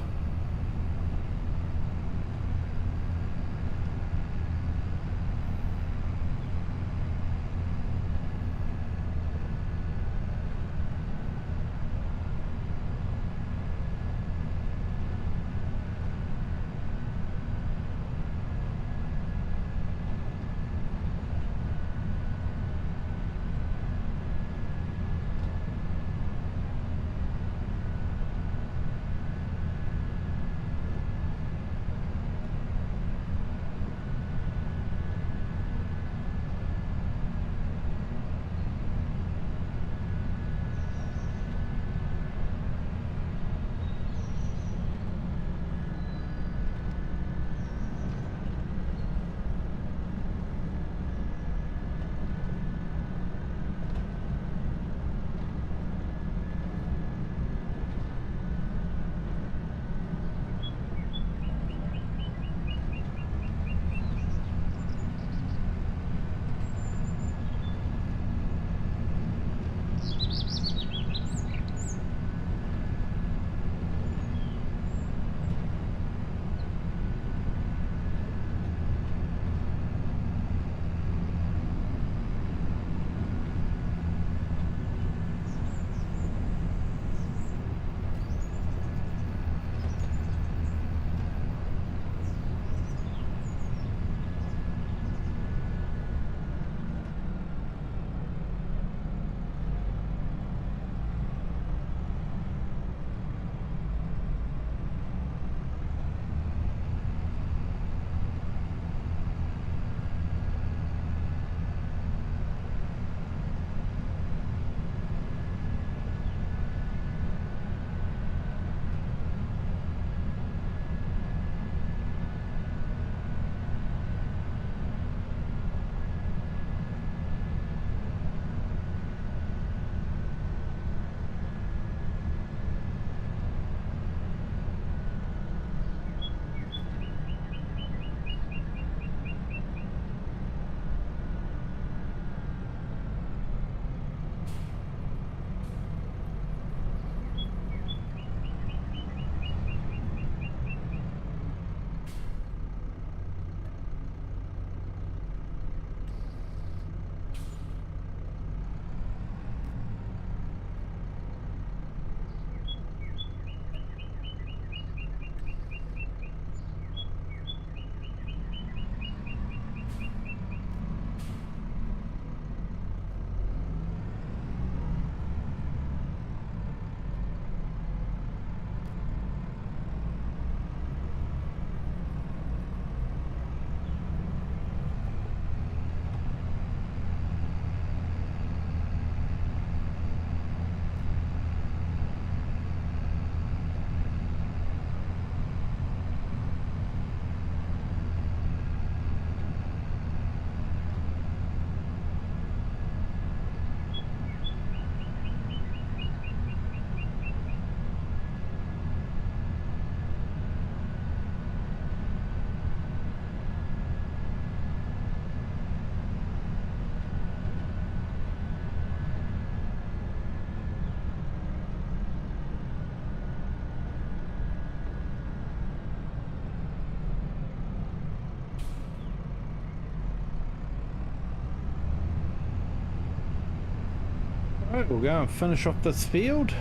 Right, we'll go and finish off this field.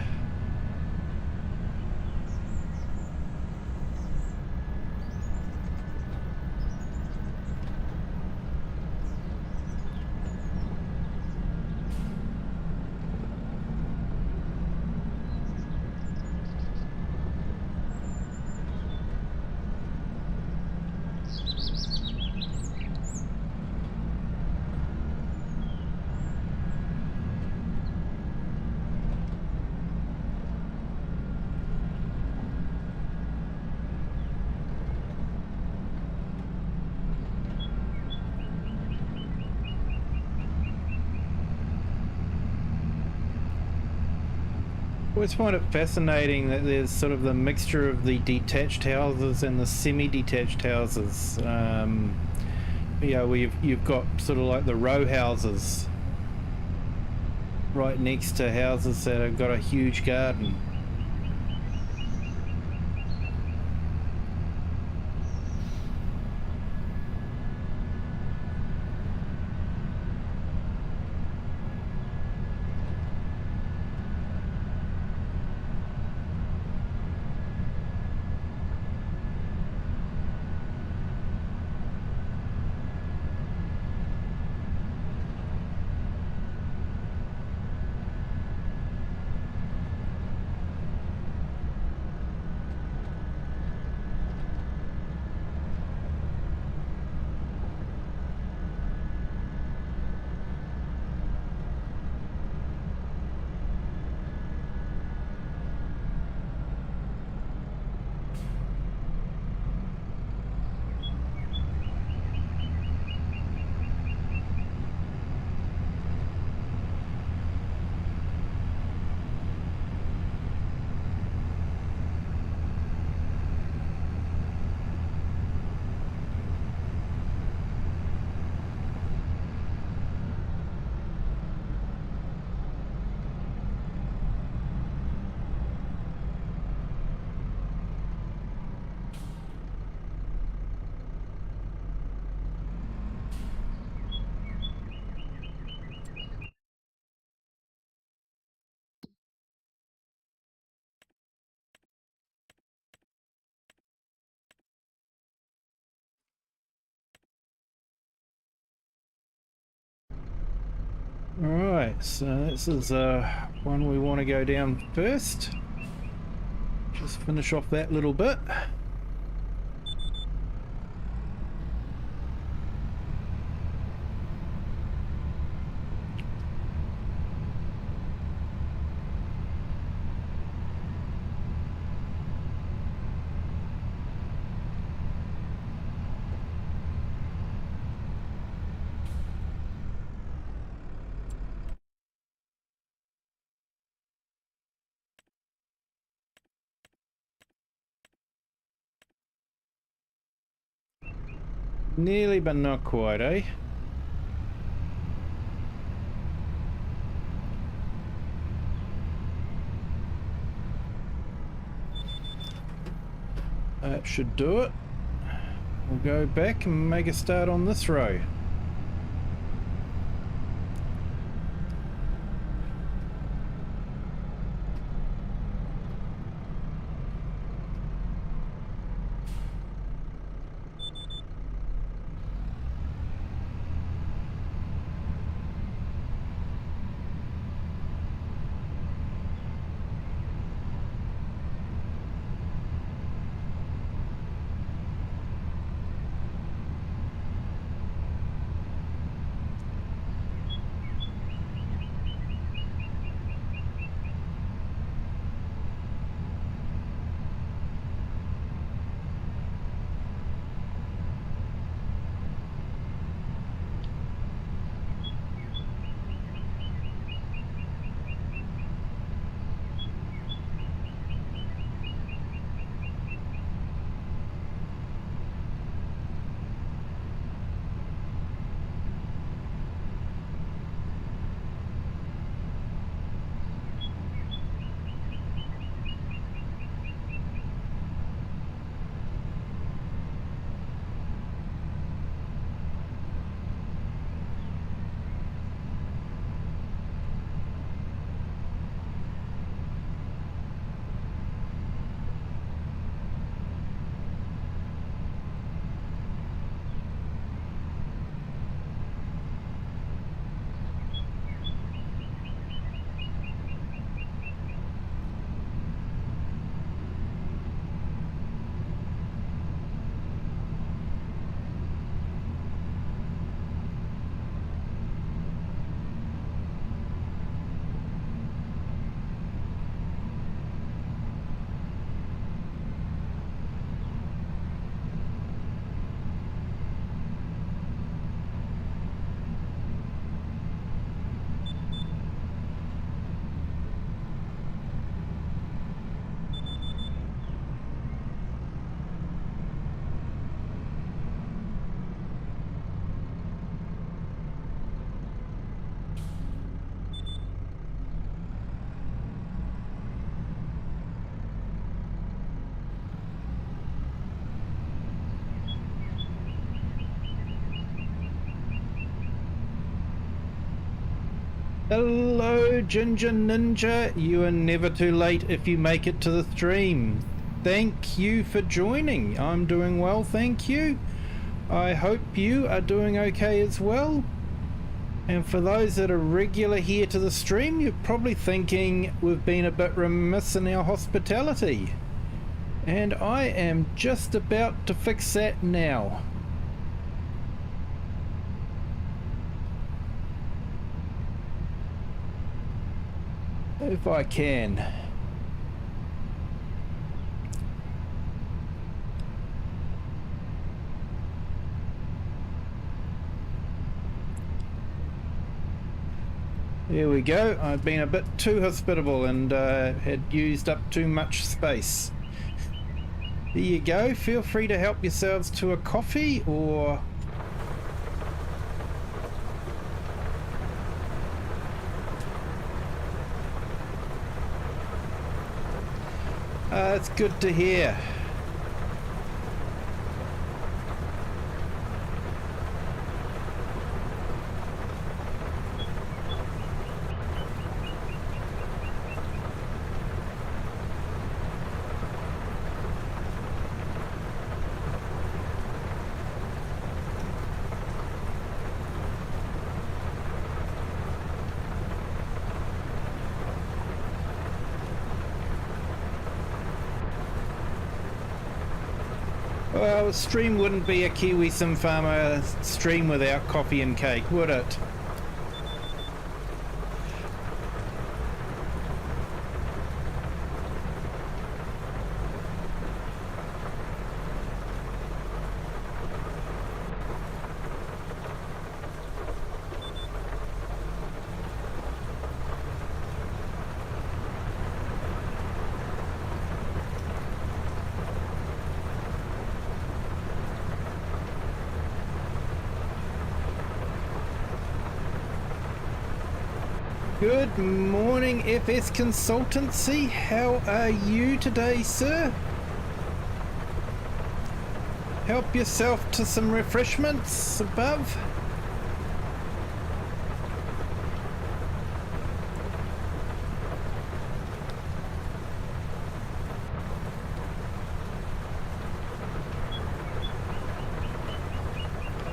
I always find it fascinating that there's sort of the mixture of the detached houses and the semi-detached houses. Yeah, well, you've got sort of like the row houses right next to houses that have got a huge garden. Alright, so this is one we want to go down first. Just finish off that little bit. Nearly, but not quite, eh? That should do it. We'll go back and make a start on this row. Hello, Ginger Ninja. You are never too late if you make it to the stream. Thank you for joining. I'm doing well, thank you. I hope you are doing okay as well. And for those that are regular here to the stream, you're probably thinking we've been a bit remiss in our hospitality. And I am just about to fix that now. If I can. There we go. I've been a bit too hospitable and had used up too much space. There you go. Feel free to help yourselves to a coffee or... That's good to hear. Well, a stream wouldn't be a Kiwi Sim Farmer stream without coffee and cake, would it? Good morning, FS Consultancy. How are you today, sir? Help yourself to some refreshments above.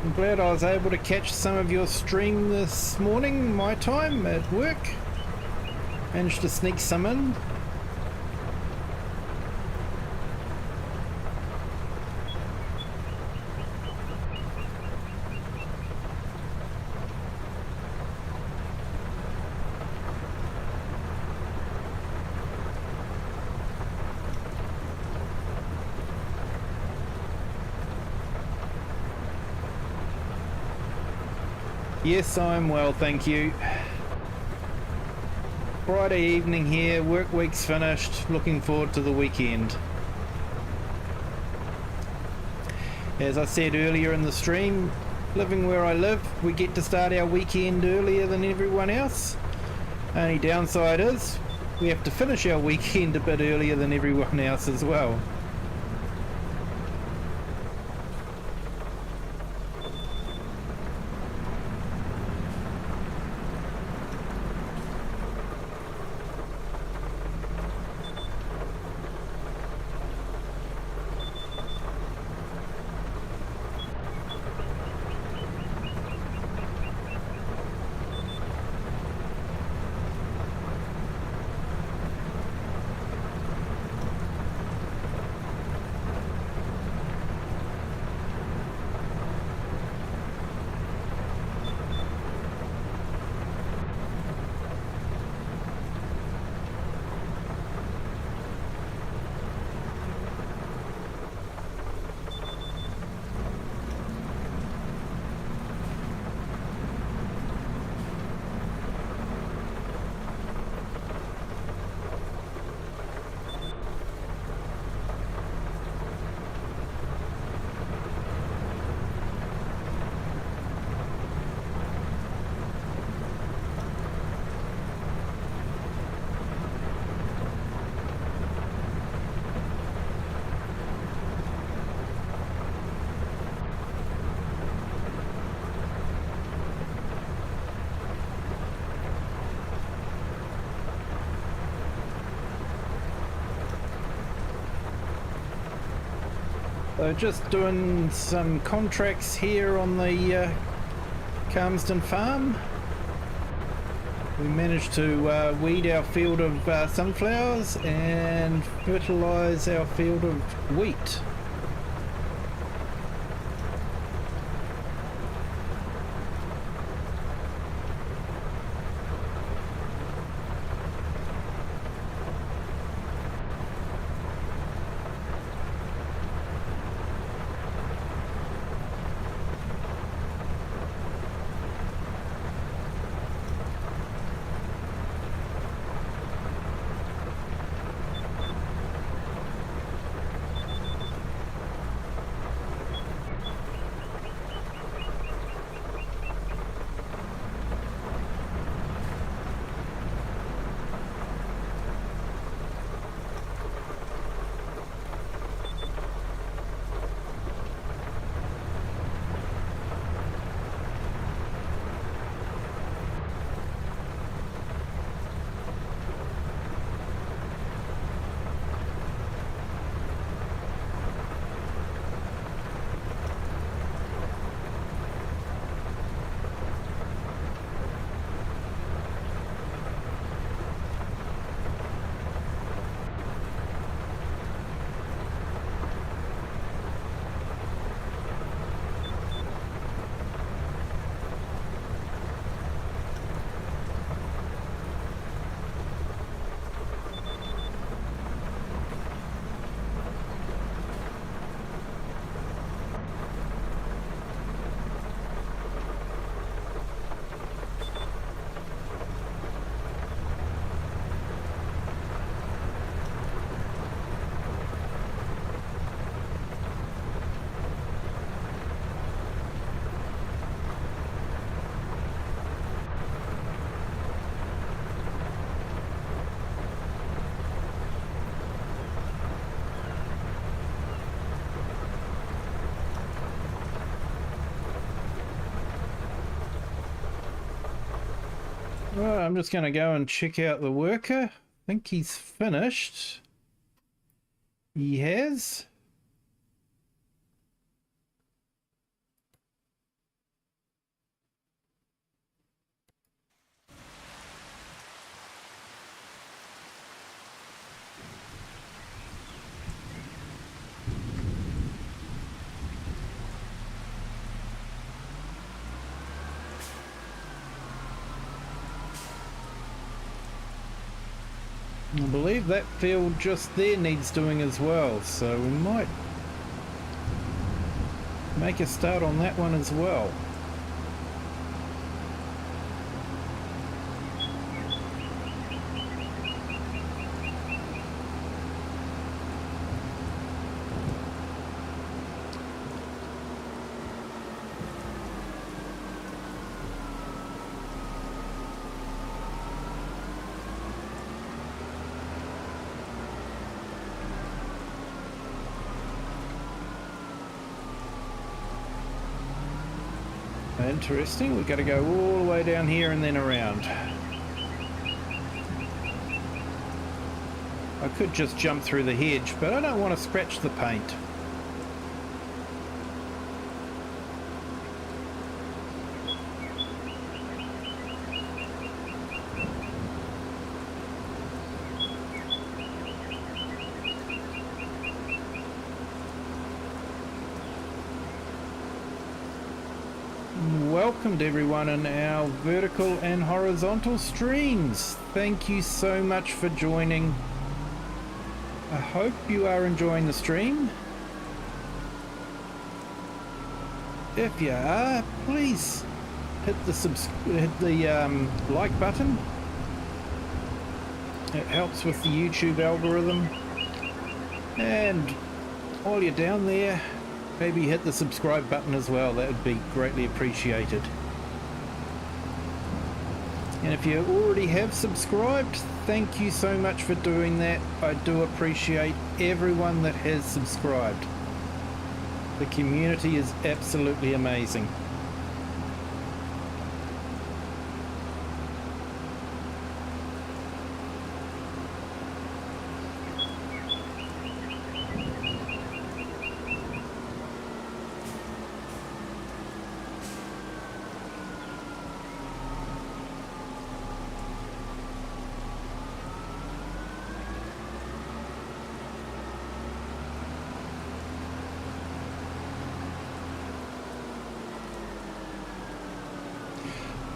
I'm glad I was able to catch some of your stream this morning, my time at work. Managed to sneak some in. Yes, I'm well, thank you. Friday evening here, work week's finished, looking forward to the weekend. As I said earlier in the stream, living where I live, we get to start our weekend earlier than everyone else. Only downside is, we have to finish our weekend a bit earlier than everyone else as well. Just doing some contracts here on the Calmsden farm. We managed to weed our field of sunflowers and fertilise our field of wheat. Well, I'm just going to go and check out the worker. I think he's finished. He has. I believe that field just there needs doing as well, so we might make a start on that one as well. Interesting, we've got to go all the way down here and then around. I could just jump through the hedge, but I don't want to scratch the paint. Welcome to everyone in our vertical and horizontal streams. Thank you so much for joining. I hope you are enjoying the stream. If you are, please hit the like button. It helps with the YouTube algorithm. And while you're down there, maybe hit the subscribe button as well. That would be greatly appreciated. And if you already have subscribed, thank you so much for doing that. I do appreciate everyone that has subscribed. The community is absolutely amazing.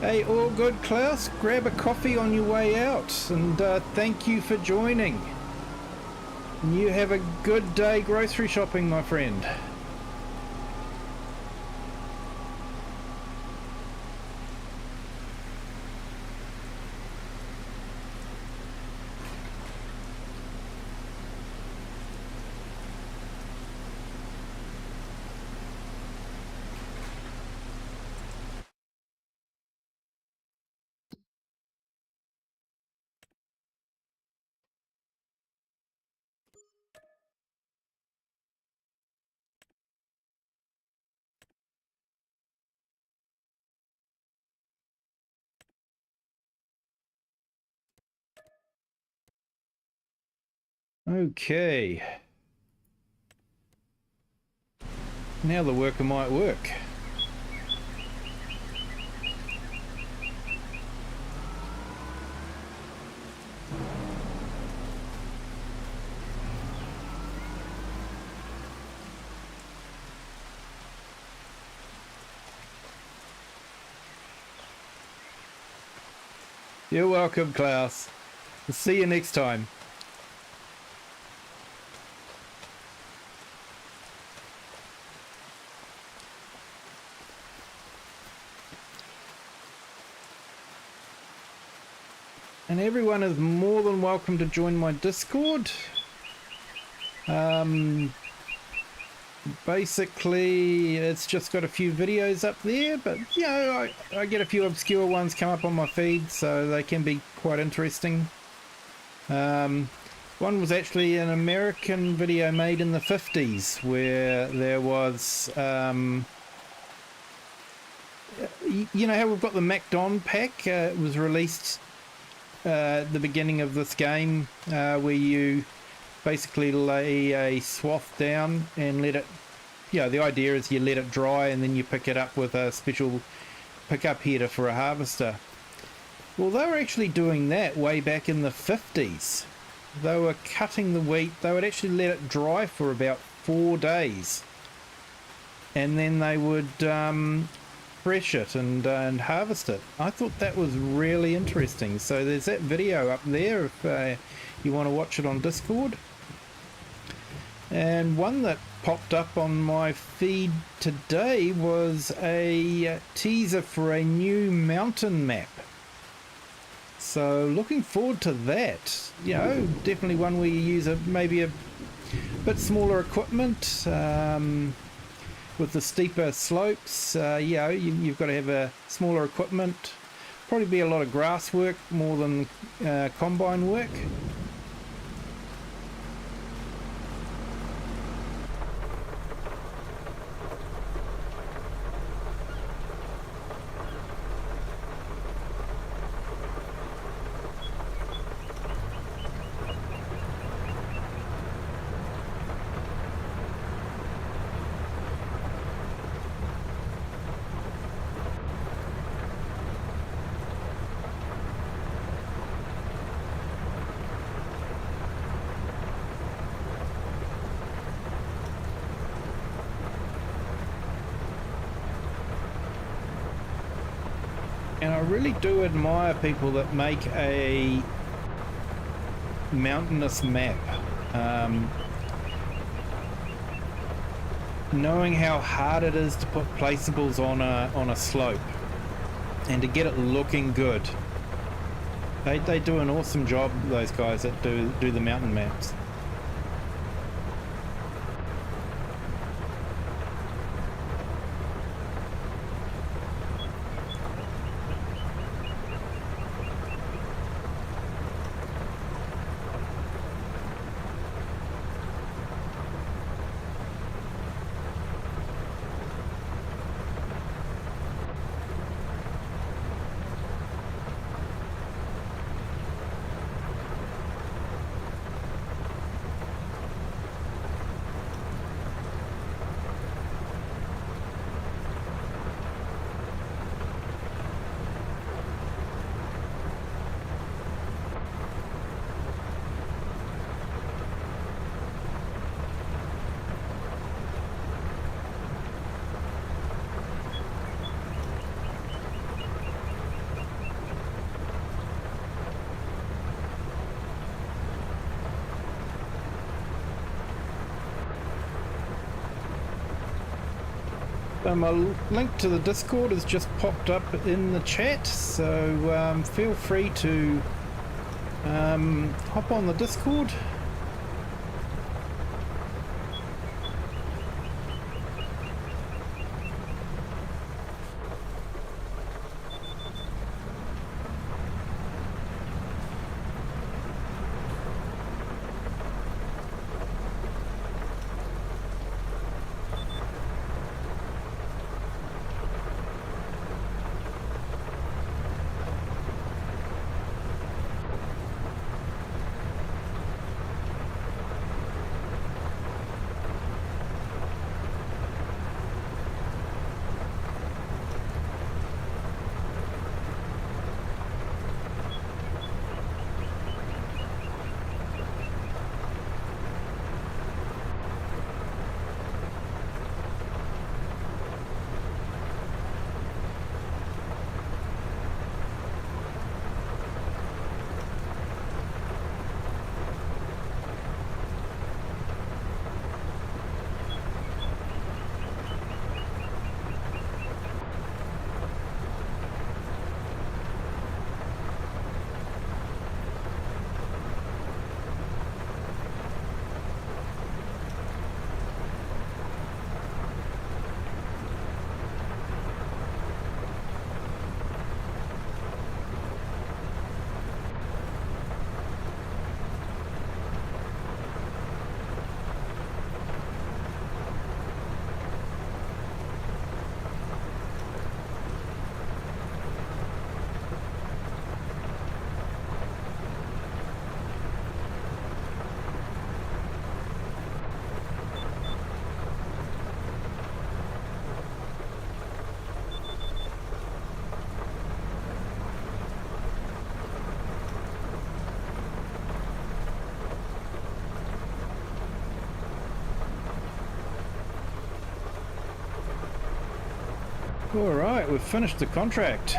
Hey, all good, Klaus. Grab a coffee on your way out, and thank you for joining. And you have a good day grocery shopping, my friend. Okay. Now the worker might work. You're welcome, Klaus. See you next time. And everyone is more than welcome to join my Discord. Basically, it's just got a few videos up there, but you know, I get a few obscure ones come up on my feed, so they can be quite interesting. One was actually an American video made in the 50s where there was, you know how we've got the MacDon pack? It was released at the beginning of this game, where you basically lay a swath down and let it, the idea is you let it dry and then you pick it up with a special pickup header for a harvester. Well, they were actually doing that way back in the 50s. They were cutting the wheat, they would actually let it dry for about 4 days, and then they would thresh it and harvest it. I thought that was really interesting. So there's that video up there if you want to watch it on Discord. And one that popped up on my feed today was a teaser for a new mountain map. So looking forward to that. You know, definitely one where you use maybe a bit smaller equipment, with the steeper slopes. You've got to have a smaller equipment. Probably be a lot of grass work more than combine work. And I really do admire people that make a mountainous map. Knowing how hard it is to put placeables on a slope and to get it looking good. They do an awesome job, those guys that do the mountain maps. My link to the Discord has just popped up in the chat, so feel free to hop on the Discord. Alright, we've finished the contract.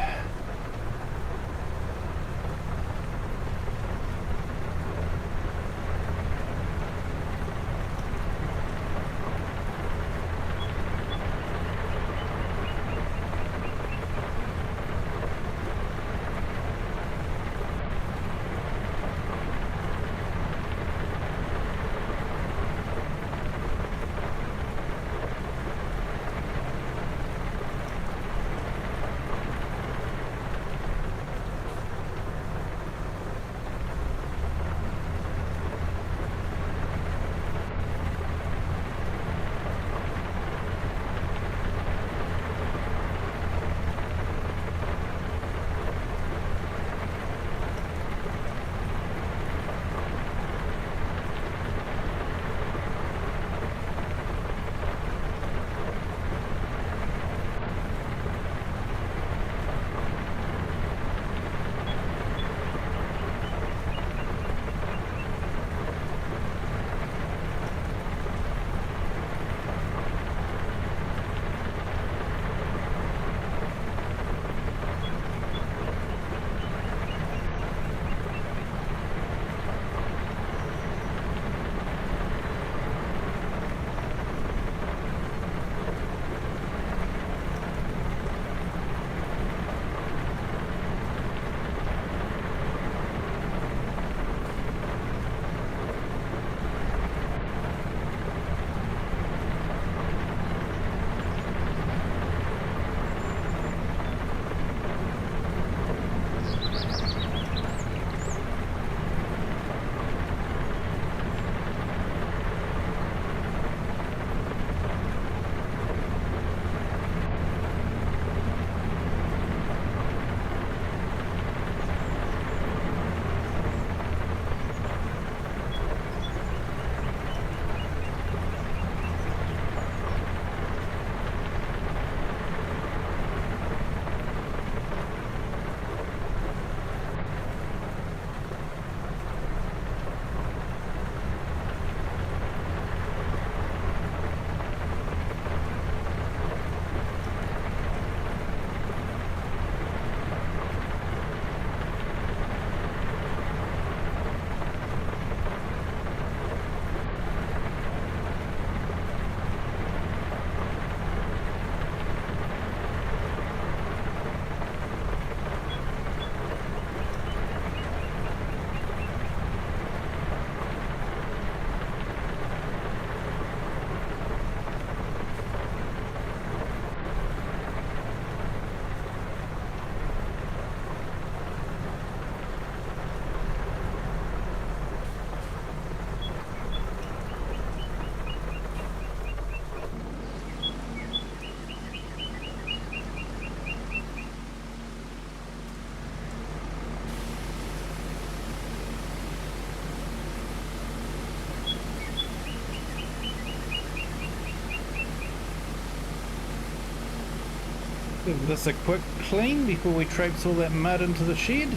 Give this a quick clean before we traipse all that mud into the shed.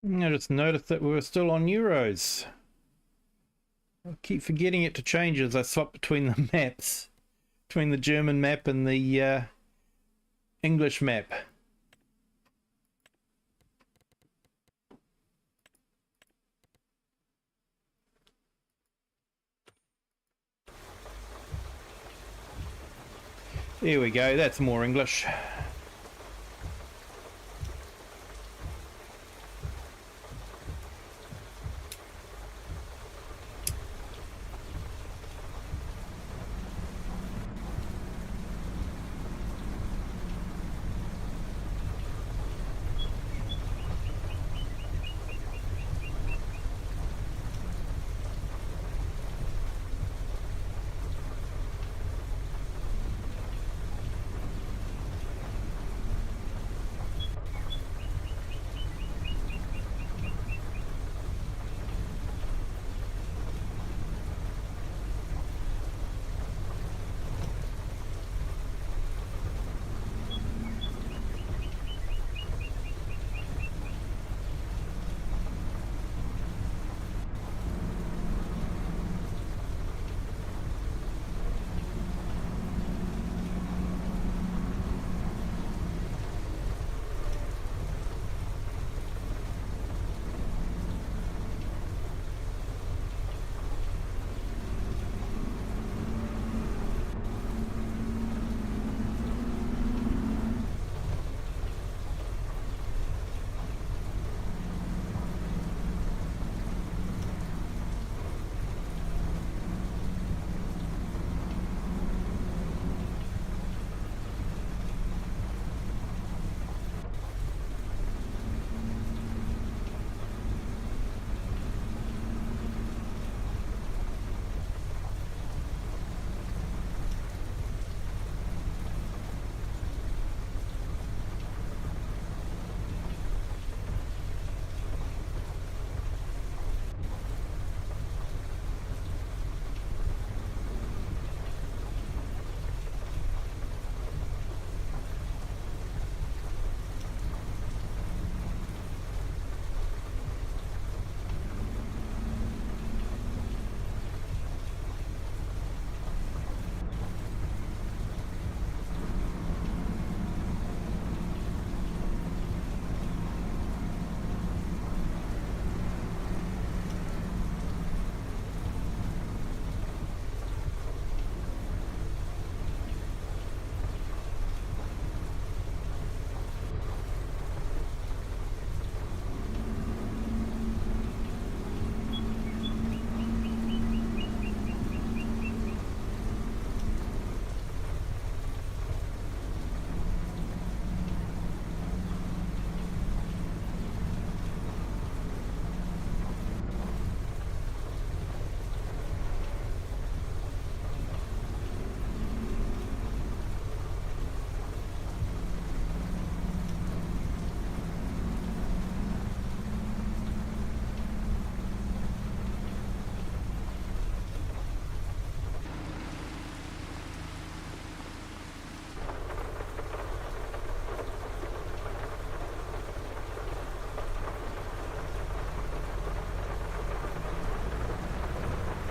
I just noticed that we were still on euros. I keep forgetting it to change as I swap between the maps, between the German map and the English map. There we go, that's more English.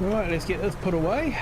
Right, let's get this put away.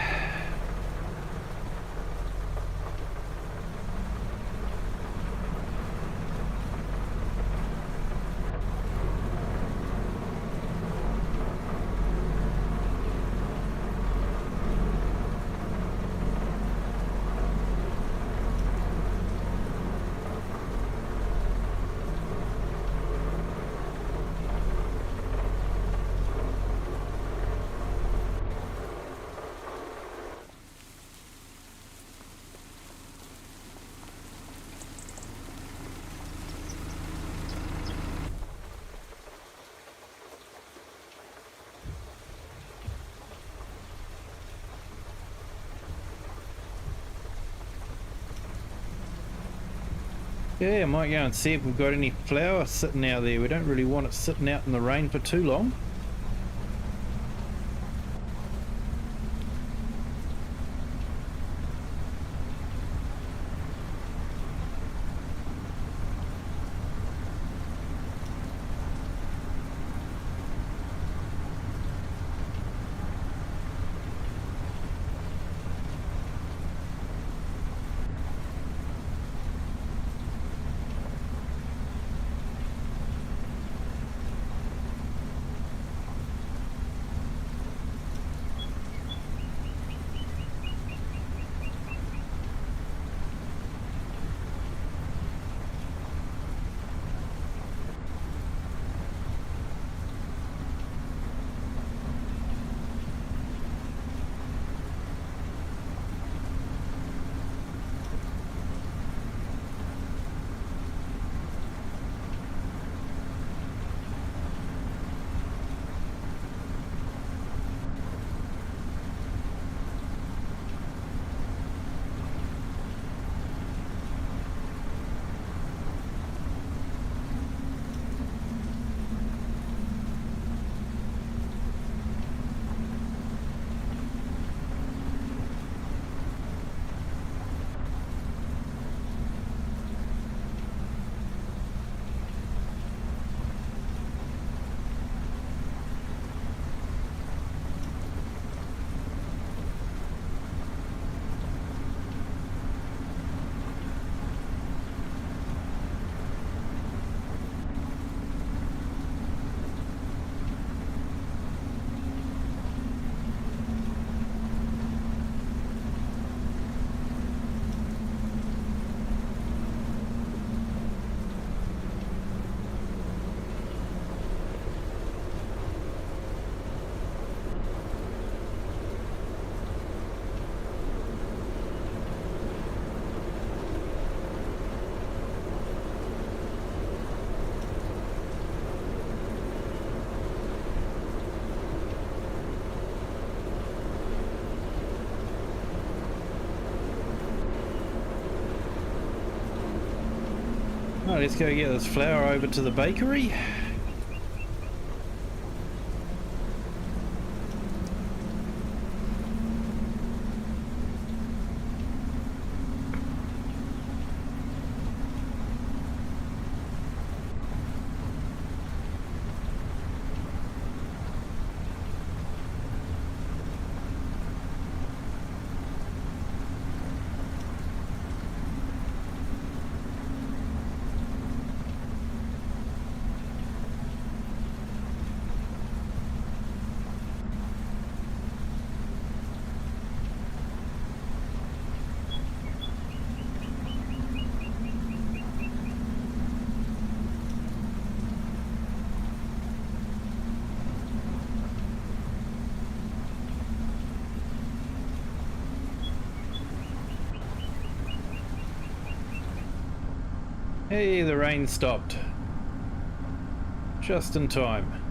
Yeah, I might go and see if we've got any flour sitting out there. We don't really want it sitting out in the rain for too long. Right, let's go get this flour over to the bakery. Hey, the rain stopped. Just in time.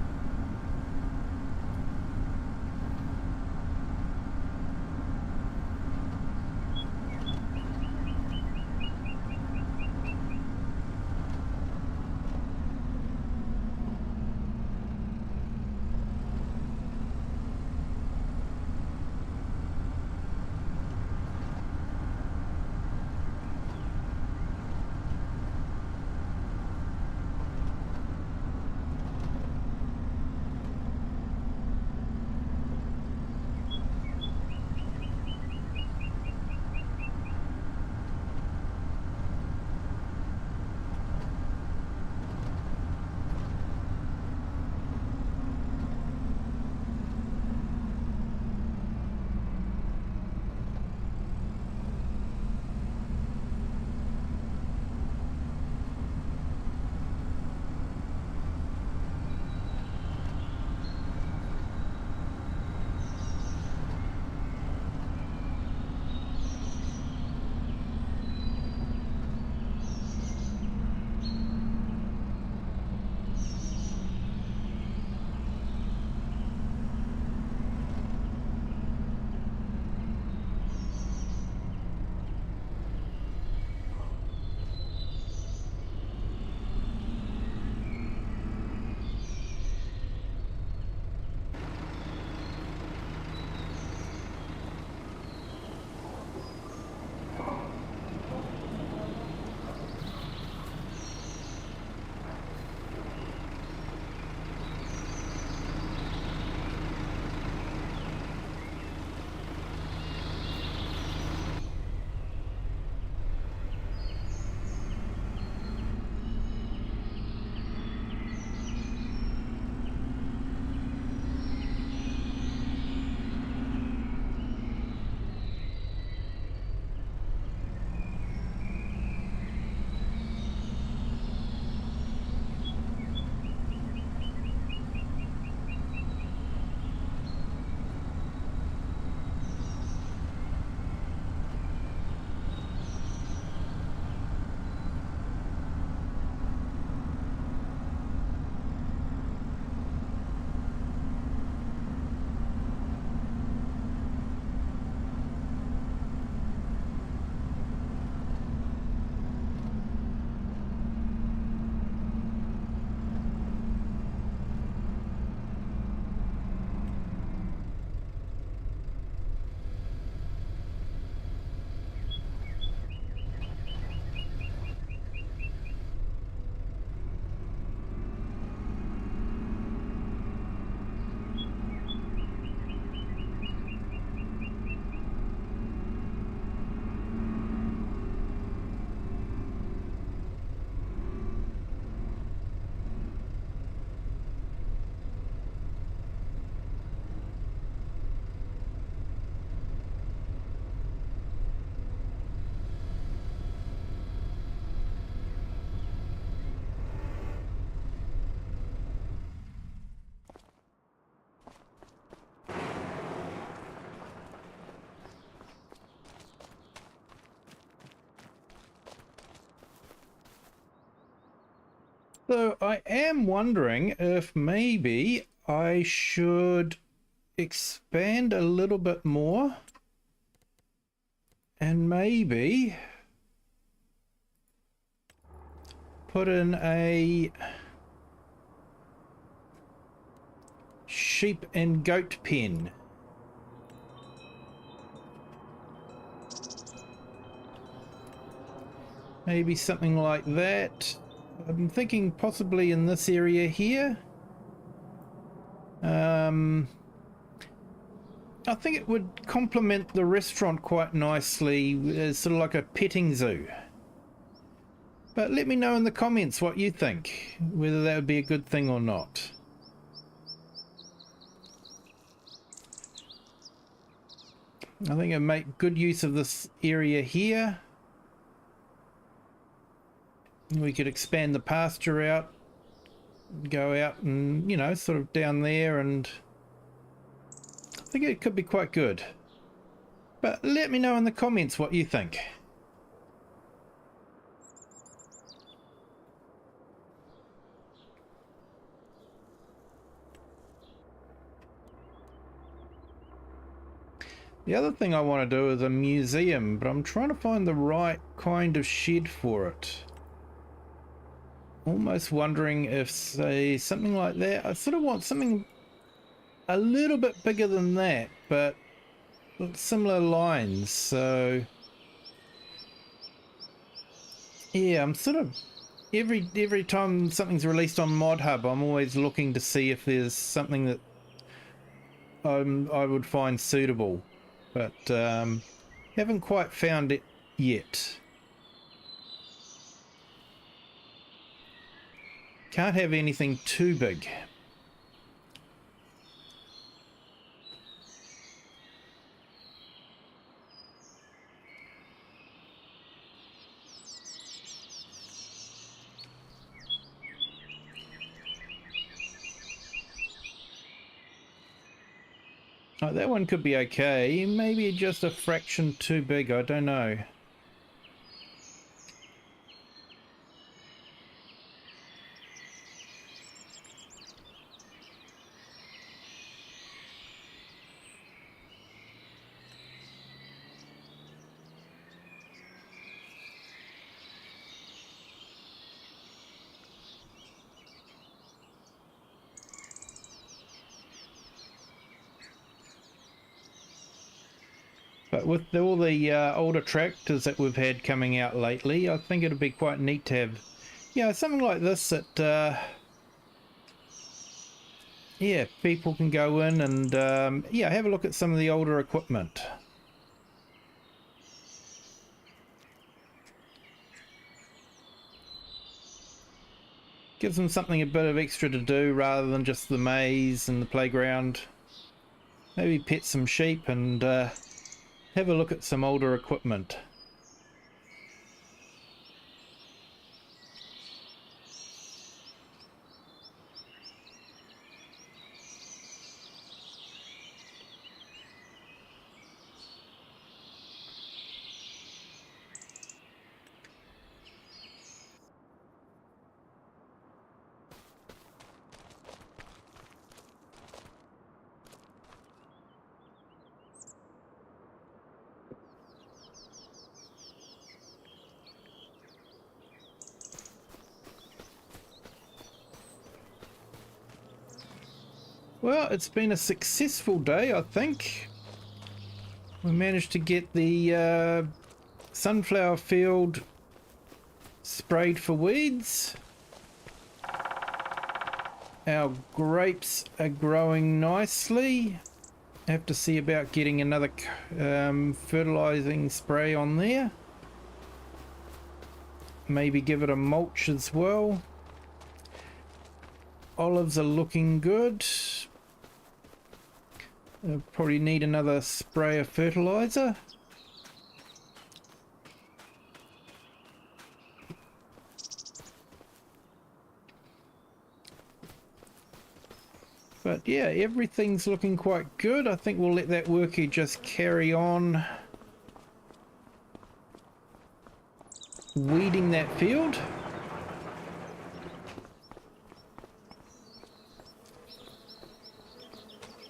So I am wondering if maybe I should expand a little bit more and maybe put in a sheep and goat pen. Maybe something like that. I'm thinking possibly in this area here. I think it would complement the restaurant quite nicely as sort of like a petting zoo. But let me know in the comments what you think, whether that would be a good thing or not. I think it'd make good use of this area here. We could expand the pasture out, go out and, you know, sort of down there, and I think it could be quite good. But let me know in the comments what you think. The other thing I want to do is a museum, but I'm trying to find the right kind of shed for it. Almost wondering if, say, something like that. I sort of want something a little bit bigger than that, but similar lines. So yeah, I'm sort of every time something's released on Mod Hub, I'm always looking to see if there's something that I would find suitable, but haven't quite found it yet. Can't have anything too big. Oh, that one could be okay. Maybe just a fraction too big, I don't know. But with all the older tractors that we've had coming out lately, I think it'd be quite neat to have, yeah, something like this that, yeah, people can go in and, yeah, have a look at some of the older equipment. Gives them something a bit of extra to do rather than just the maze and the playground. Maybe pet some sheep and have a look at some older equipment. Well, it's been a successful day, I think. We managed to get the sunflower field sprayed for weeds. Our grapes are growing nicely. Have to see about getting another fertilizing spray on there. Maybe give it a mulch as well. Olives are looking good. Probably need another spray of fertilizer. But yeah, everything's looking quite good. I think we'll let that workie just carry on weeding that field.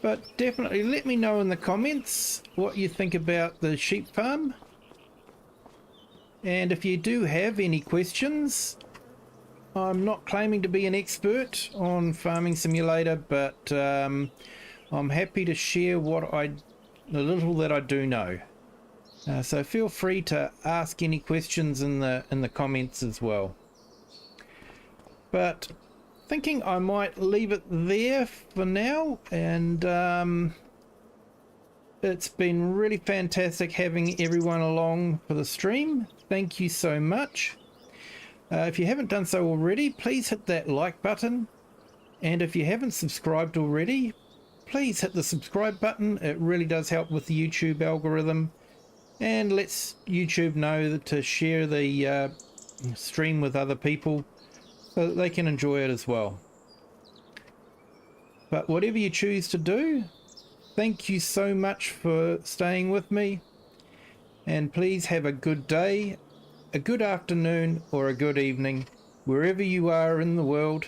But definitely let me know in the comments what you think about the sheep farm. And if you do have any questions, I'm not claiming to be an expert on Farming Simulator, but I'm happy to share the little that I do know. So feel free to ask any questions in the comments as well. But thinking I might leave it there for now, and it's been really fantastic having everyone along for the stream. Thank you so much. If you haven't done so already, please hit that like button, and if you haven't subscribed already, please hit the subscribe button. It really does help with the YouTube algorithm and lets YouTube know to share the stream with other people so that they can enjoy it as well. But whatever you choose to do, thank you so much for staying with me, and please have a good day, a good afternoon, or a good evening wherever you are in the world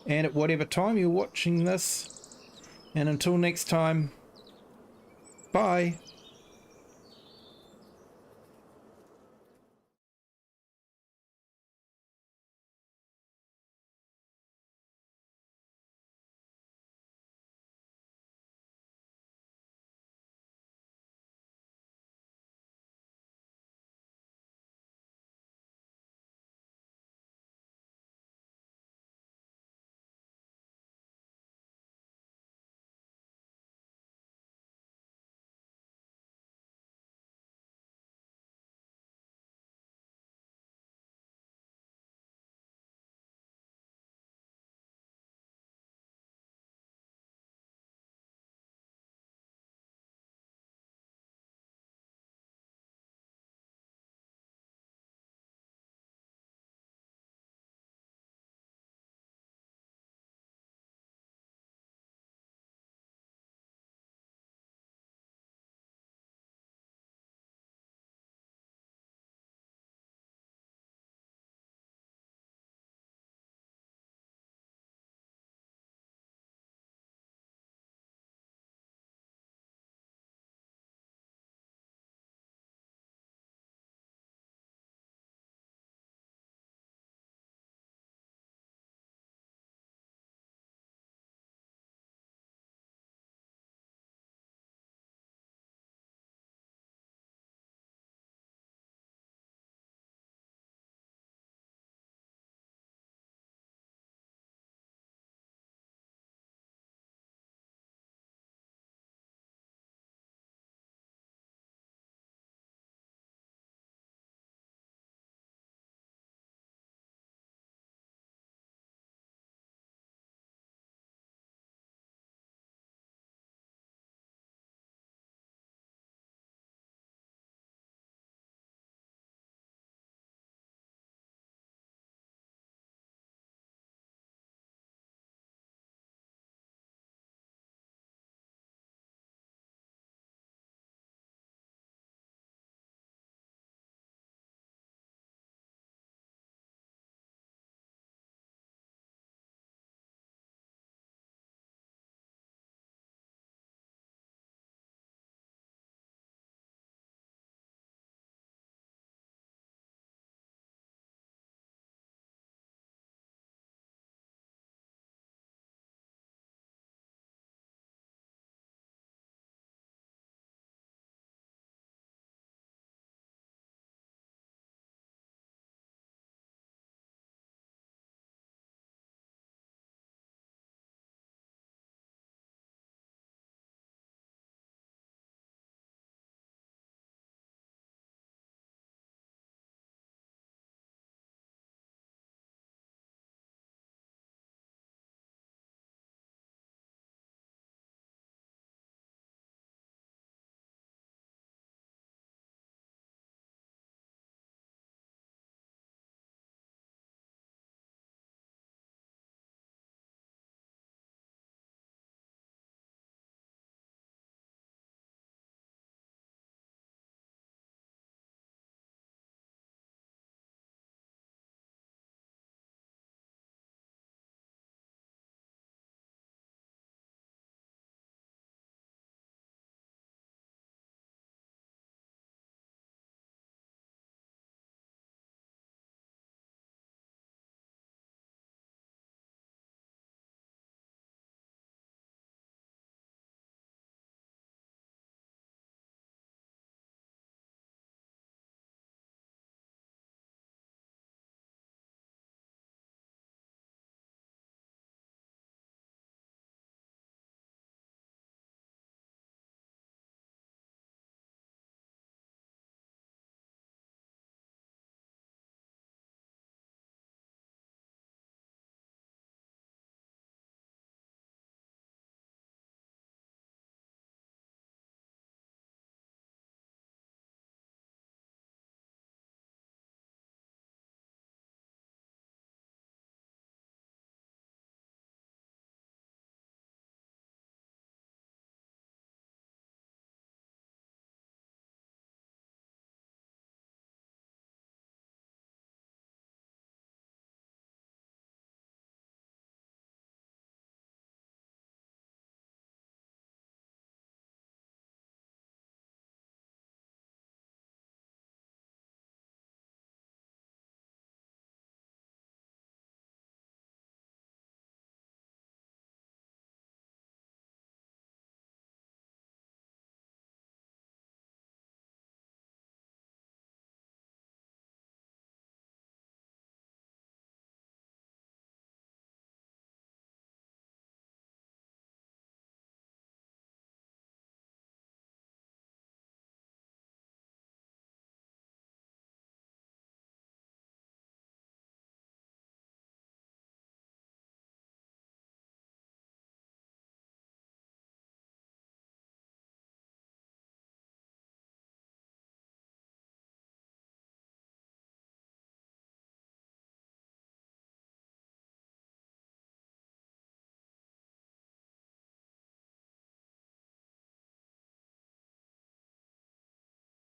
and at whatever time you're watching this. And until next time, bye.